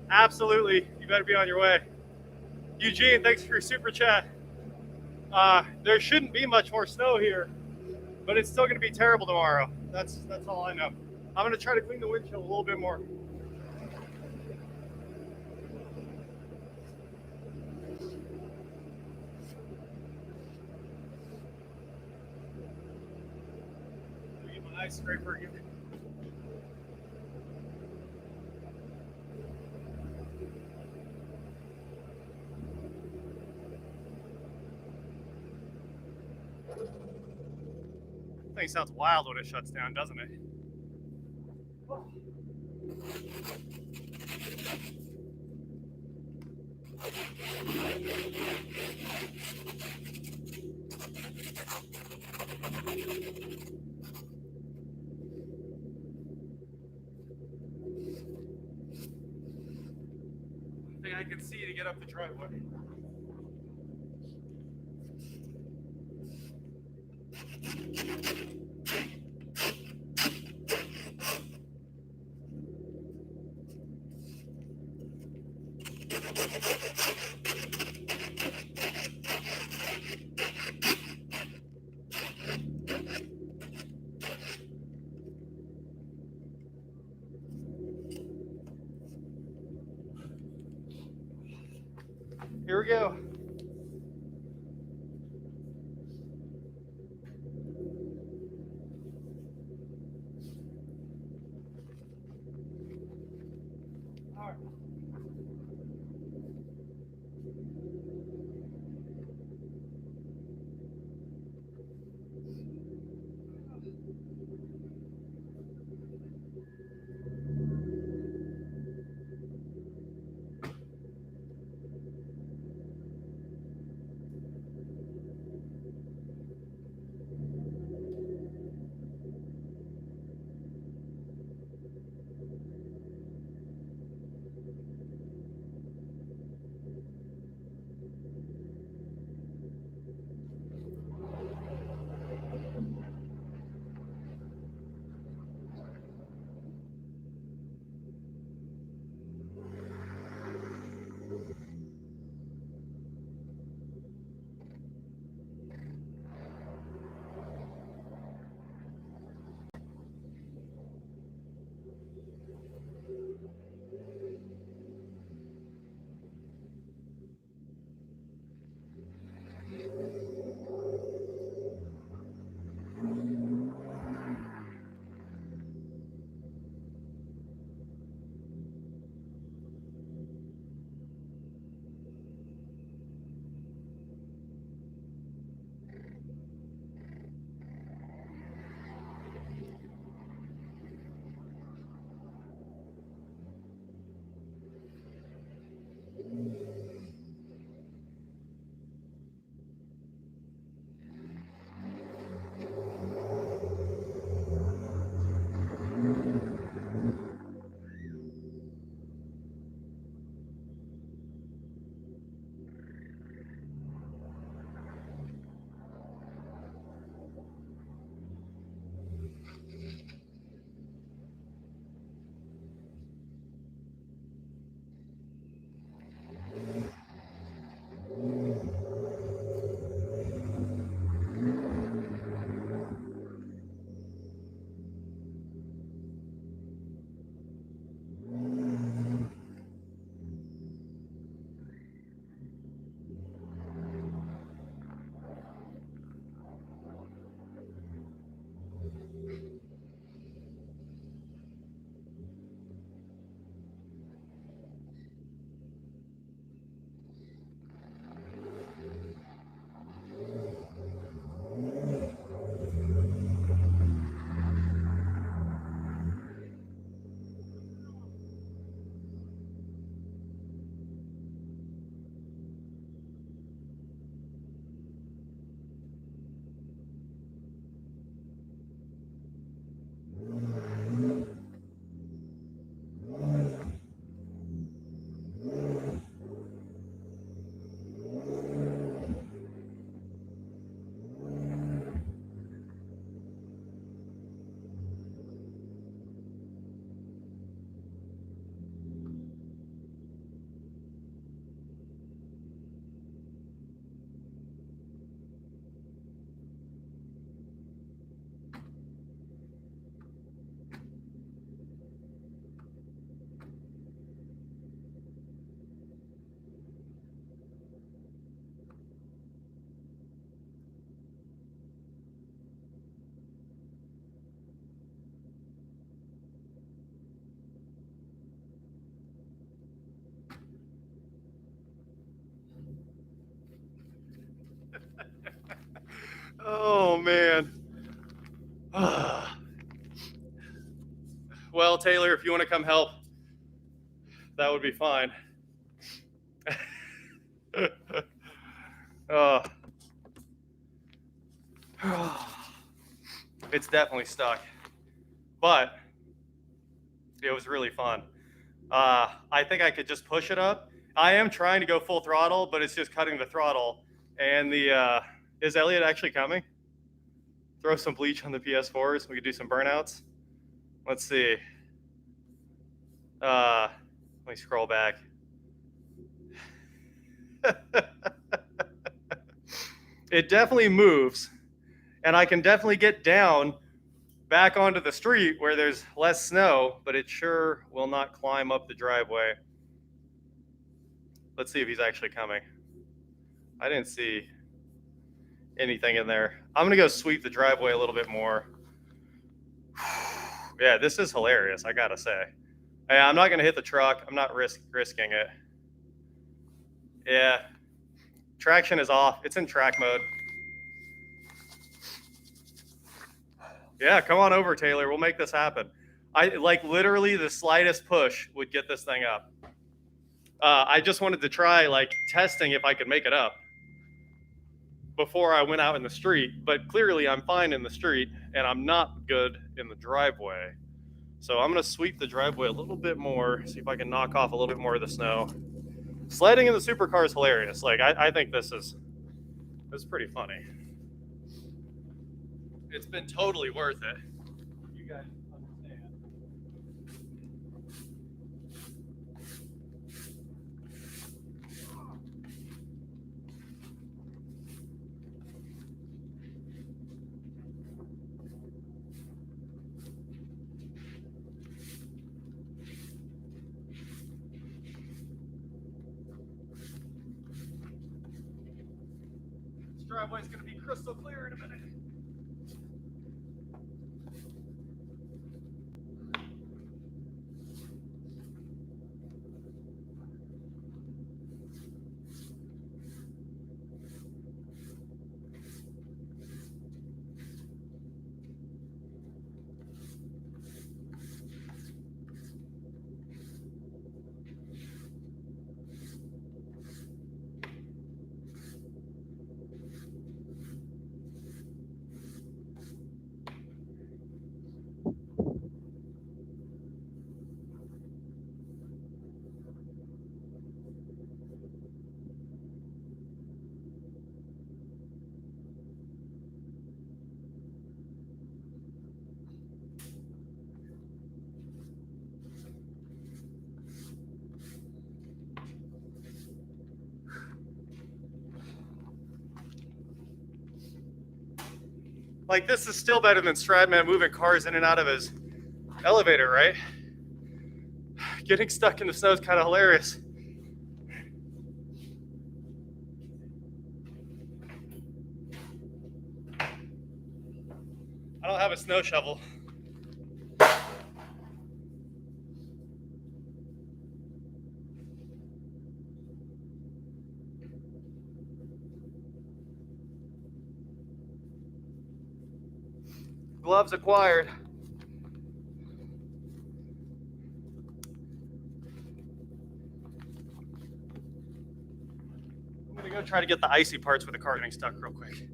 Absolutely, you better be on your way. Eugene, thanks for your super chat. There shouldn't be much more snow here, but it's still gonna be terrible tomorrow. That's all I know. I'm gonna try to clean the windshield a little bit more. Let me get my ice scraper again. Thing sounds wild when it shuts down, doesn't it? I think I can see to get up the driveway. Here we go. All right. Oh, man. Well, Taylor, if you want to come help, that would be fine. uh, it's definitely stuck, but it was really fun. I think I could just push it up. I am trying to go full throttle, but it's just cutting the throttle. And the is Elliot actually coming? Throw some bleach on the PS4s. We could do some burnouts. Let's see. Let me scroll back. It definitely moves, and I can definitely get down back onto the street where there's less snow, but it sure will not climb up the driveway. Let's see if he's actually coming. I didn't see anything in there. I'm gonna go sweep the driveway a little bit more. Yeah, this is hilarious, I gotta say. Yeah, I'm not gonna hit the truck. I'm not risking it. Yeah, traction is off. It's in track mode. Yeah, come on over, Taylor. We'll make this happen. I like literally the slightest push would get this thing up. I just wanted to try like testing if I could make it up before I went out in the street, but clearly I'm fine in the street and I'm not good in the driveway. So I'm gonna sweep the driveway a little bit more, see if I can knock off a little bit more of the snow. Sledding in the supercar is hilarious. Like I think this is pretty funny. It's been totally worth it. You guys understand. This driveway's gonna be crystal clear in a minute. Like, this is still better than Stradman moving cars in and out of his elevator, right? Getting stuck in the snow is kind of hilarious. I don't have a snow shovel. Gloves acquired. I'm gonna go try to get the icy parts with the car getting stuck real quick.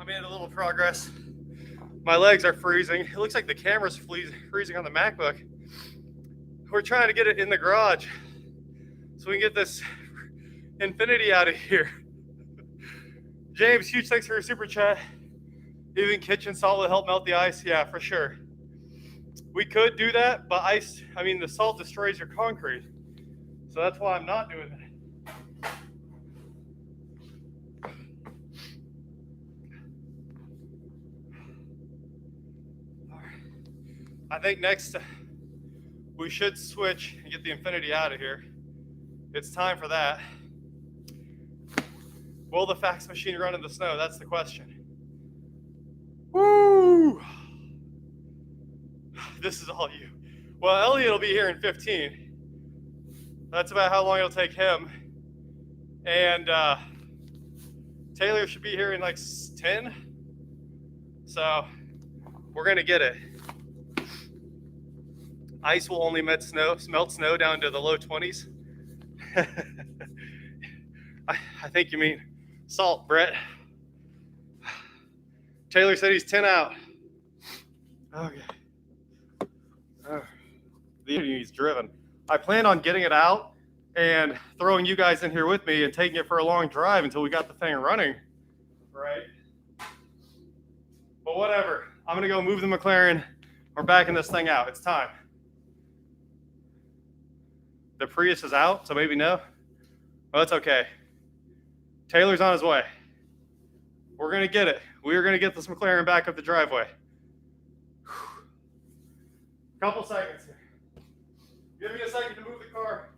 made a little progress. My legs are freezing. It looks like the camera's freezing on the MacBook. We're trying to get it in the garage so we can get this Infiniti out of here. James, huge thanks for your super chat. Even kitchen salt will help melt the ice. Yeah, for sure. We could do that, but the salt destroys your concrete. So that's why I'm not doing that. I think next we should switch and get the Infiniti out of here. It's time for that. Will the fax machine run in the snow? That's the question. Woo! This is all you. Well, Elliot will be here in 15. That's about how long it'll take him. And Taylor should be here in like 10. So we're gonna get it. Ice will only melt snow down to the low 20s. I think you mean salt, Brett. Taylor said he's 10 out. Okay. He's driven. I plan on getting it out and throwing you guys in here with me and taking it for a long drive until we got the thing running. Right? But whatever. I'm going to go move the McLaren. We're backing this thing out. It's time. The Prius is out, so maybe no. Well, it's okay. Taylor's on his way. We're going to get it. We're going to get this McLaren back up the driveway. Couple seconds here. Give me a second to move the car.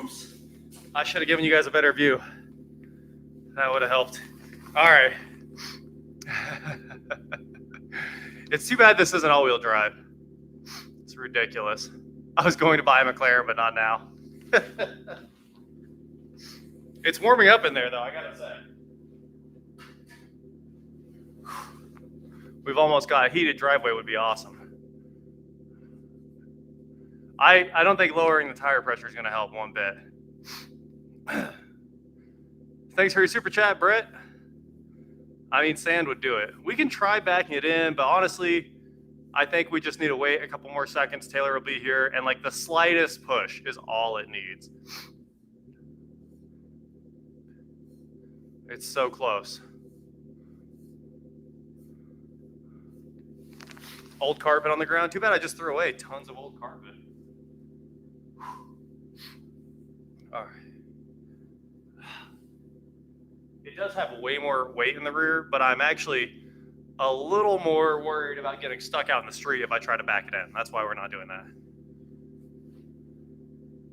Oops. I should have given you guys a better view. That would have helped. All right. It's too bad this isn't all-wheel drive. It's ridiculous. I was going to buy a McLaren, but not now. It's warming up in there, though, I gotta say. We've almost got a heated driveway would be awesome. I don't think lowering the tire pressure is going to help one bit. Thanks for your super chat, Brett. I mean, sand would do it. We can try backing it in, but honestly, I think we just need to wait a couple more seconds. Taylor will be here, and like the slightest push is all it needs. It's so close. Old carpet on the ground. Too bad I just threw away tons of old carpet. All right. It does have way more weight in the rear, but I'm actually a little more worried about getting stuck out in the street if I try to back it in. That's why we're not doing that.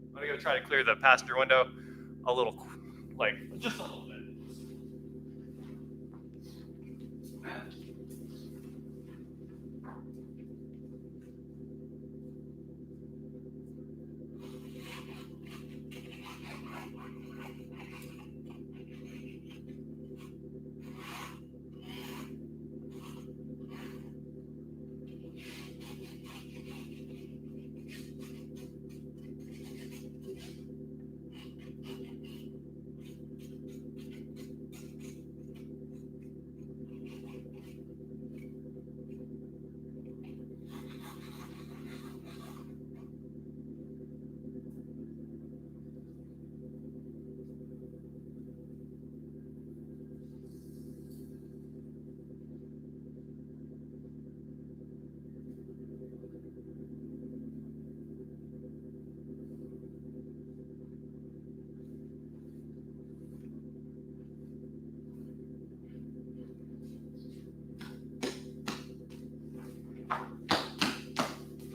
I'm gonna go try to clear the passenger window a little, like just a little bit.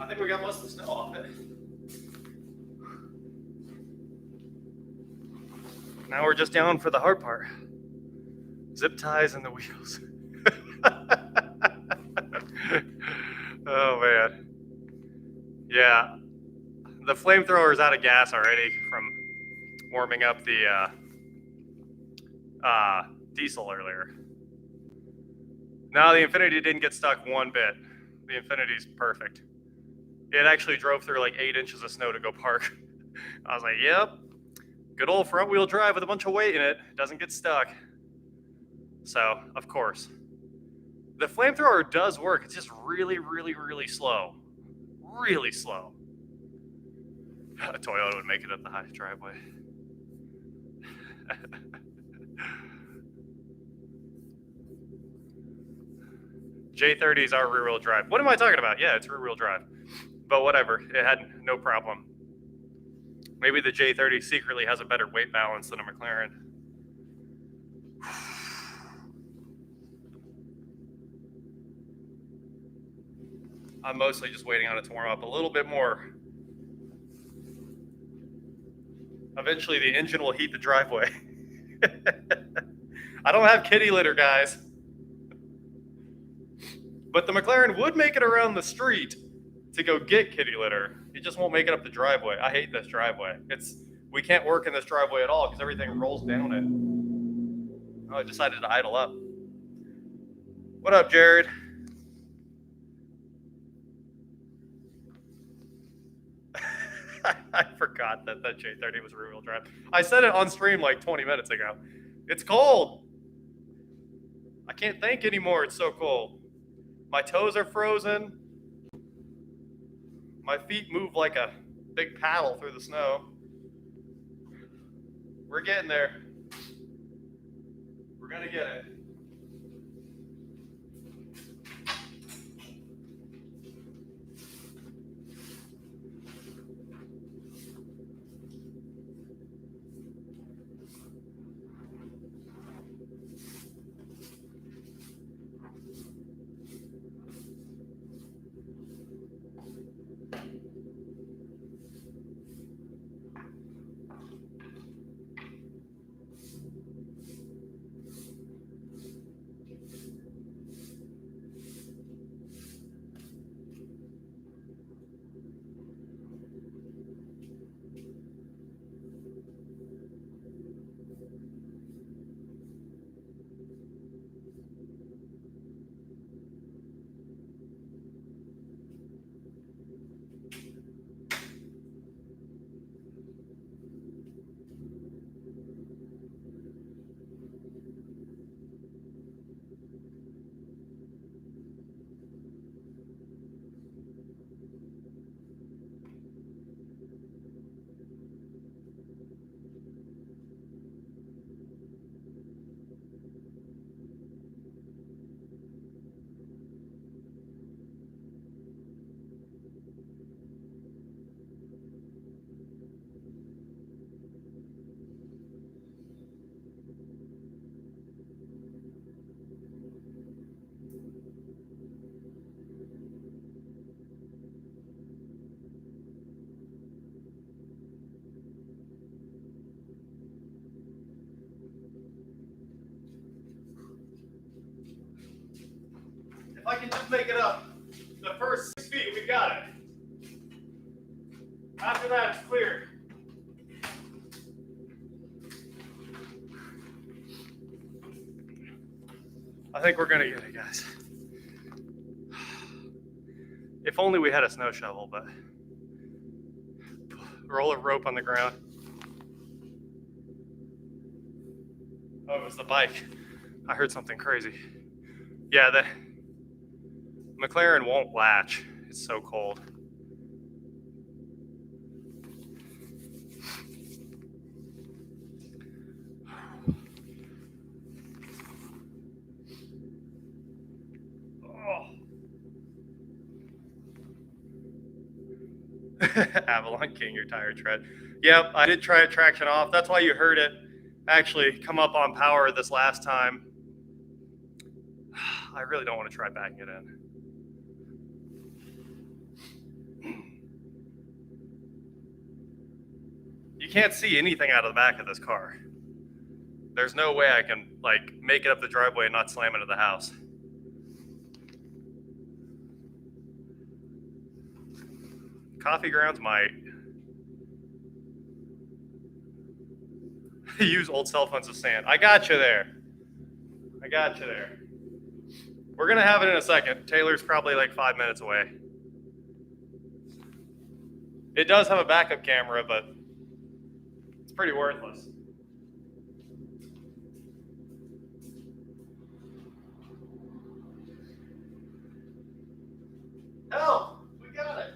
I think we got most of the snow off it. Now we're just down for the hard part. Zip ties and the wheels. Oh man. Yeah. The flamethrower is out of gas already from warming up the diesel earlier. No, the Infiniti didn't get stuck one bit. The Infiniti's perfect. It actually drove through like 8 inches of snow to go park. I was like, yep, good old front wheel drive with a bunch of weight in it. Doesn't get stuck. So, of course. The flamethrower does work. It's just really, really, really slow. Really slow. A Toyota would make it up the high driveway. J30s are rear-wheel drive. What am I talking about? Yeah, it's rear-wheel drive. But whatever, it had no problem. Maybe the J30 secretly has a better weight balance than a McLaren. I'm mostly just waiting on it to warm up a little bit more. Eventually the engine will heat the driveway. I don't have kitty litter, guys. But the McLaren would make it around the street to go get kitty litter. It just won't make it up the driveway. I hate this driveway. We can't work in this driveway at all because everything rolls down it. Oh, I decided to idle up. What up, Jared? I forgot that J30 was rear-wheel drive. I said it on stream like 20 minutes ago. It's cold. I can't think anymore. It's so cold. My toes are frozen. My feet move like a big paddle through the snow. We're getting there. We're gonna get it. I can just make it up the first 6 feet, we got it. After that, it's clear. I think we're gonna get it, guys. If only we had a snow shovel, but roll a rope on the ground. Oh, it was the bike. I heard something crazy. Yeah, the McLaren won't latch. It's so cold. Avalon King, your tire tread. Yep, I did try traction off. That's why you heard it actually come up on power this last time. I really don't want to try backing it in. You can't see anything out of the back of this car. There's no way I can like make it up the driveway and not slam into the house. Coffee grounds might. Use old cell phones as sand. I got you there. I got you there. We're going to have it in a second. Taylor's probably like 5 minutes away. It does have a backup camera, but it's pretty worthless. Help! We got it.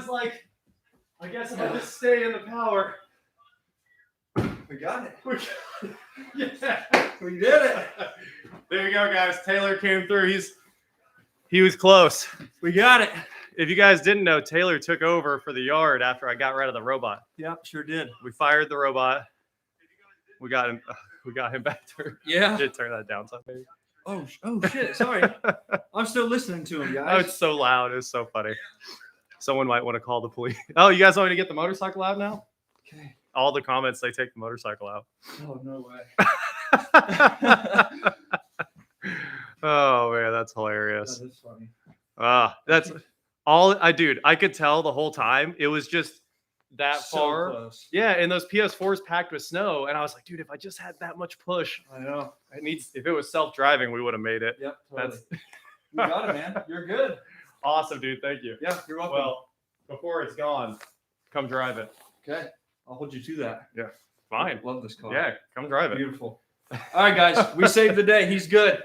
Like, I guess if I just stay in the power. We got it. We got it. Yeah. We did it. There you go, guys. Taylor came through. He was close. We got it. If you guys didn't know, Taylor took over for the yard after I got rid of the robot. Yeah, sure did. We fired the robot. We got him. We got him back through. Yeah. Did turn that down some maybe. Oh shit. Sorry. I'm still listening to him, guys. Oh, it's so loud. It's so funny. Someone might want to call the police. Oh, you guys want me to get the motorcycle out now? Okay. All the comments, they take the motorcycle out. Oh, no way. Oh, man, that's hilarious. That is funny. That's all. Dude, I could tell the whole time. It was just that So far. close. Yeah, and those PS4s packed with snow, and I was like, dude, if I just had that much push, I know. if it was self-driving, we would have made it. Yep. Totally. That's You got it, man. You're good. awesome, dude. Thank you. Yeah, you're welcome. Well, before it's gone, come drive it. Okay. I'll hold you to that. Yeah. Fine. Love this car. Yeah, come drive it. Beautiful. All right, guys. We saved the day. He's good.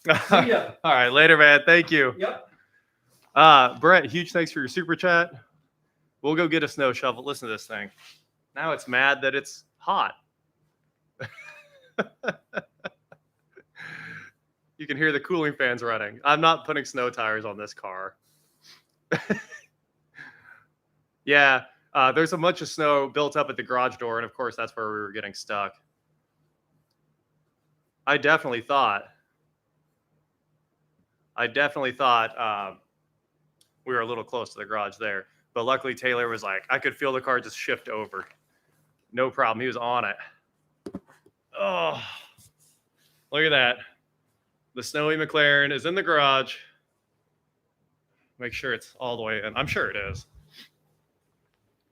See ya. All right, later, man. Thank you. Yep. Brett, huge thanks for your super chat. We'll go get a snow shovel. Listen to this thing. Now it's mad that it's hot. You can hear the cooling fans running. I'm not putting snow tires on this car. Yeah, there's a bunch of snow built up at the garage door, and of course, that's where we were getting stuck. I definitely thought we were a little close to the garage there. But luckily, Taylor was like, I could feel the car just shift over. No problem. He was on it. Oh, look at that. The snowy McLaren is in the garage. Make sure it's all the way in. I'm sure it is.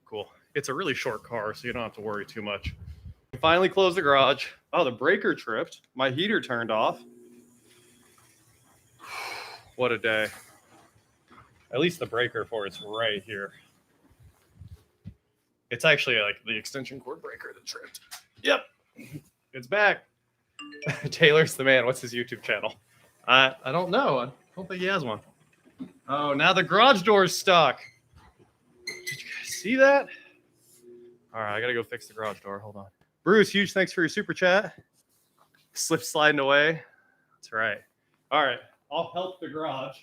Cool. It's a really short car, so you don't have to worry too much. Finally closed the garage. Oh, the breaker tripped. My heater turned off. What a day. At least the breaker for it's right here. It's actually like the extension cord breaker that tripped. Yep. It's back. Taylor's the man. What's his YouTube channel? I don't know. I don't think he has one. Oh, now the garage door is stuck. Did you guys see that? All right, I got to go fix the garage door. Hold on. Bruce, huge thanks for your super chat. Slip sliding away. That's right. All right. I'll help the garage.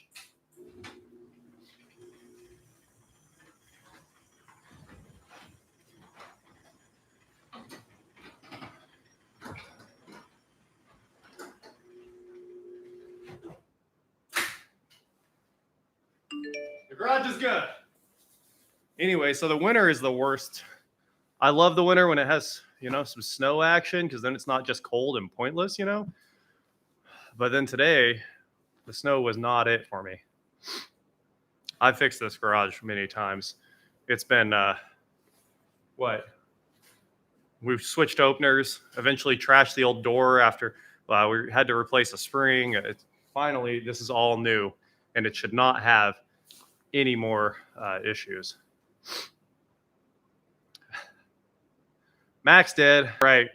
The garage is good. Anyway, so the winter is the worst. I love the winter when it has, some snow action, because then it's not just cold and pointless, But then today, the snow was not it for me. I fixed this garage many times. It's been, we've switched openers, eventually trashed the old door after we had to replace a spring. Finally, this is all new, and it should not have any more issues. Max did. Right.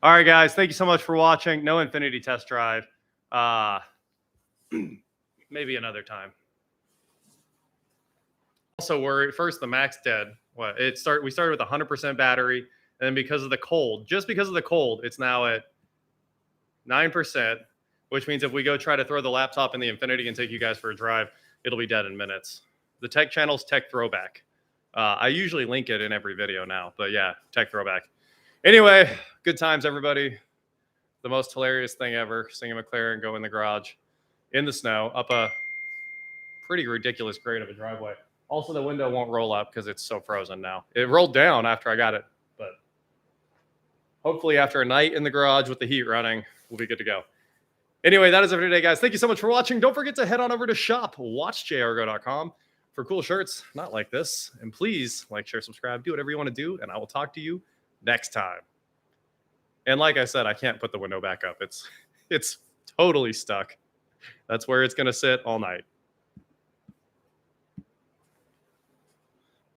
All right, guys. Thank you so much for watching. No Infiniti test drive. Maybe another time. Also worried. First, the Max dead. We started with 100% battery, and then because of the cold, it's now at 9%, which means if we go try to throw the laptop in the Infiniti and take you guys for a drive, it'll be dead in minutes. The tech channel's Tech Throwback. I usually link it in every video now, but yeah, Tech Throwback. Anyway, good times, everybody. The most hilarious thing ever, seeing a McLaren go in the garage in the snow up a pretty ridiculous grade of a driveway. Also, the window won't roll up because it's so frozen now. It rolled down after I got it, but hopefully after a night in the garage with the heat running, we'll be good to go. Anyway, that is it for today, guys. Thank you so much for watching. Don't forget to head on over to shop.watchjargo.com for cool shirts, not like this. And please like, share, subscribe, do whatever you want to do, and I will talk to you next time. And like I said, I can't put the window back up. It's totally stuck. That's where it's going to sit all night.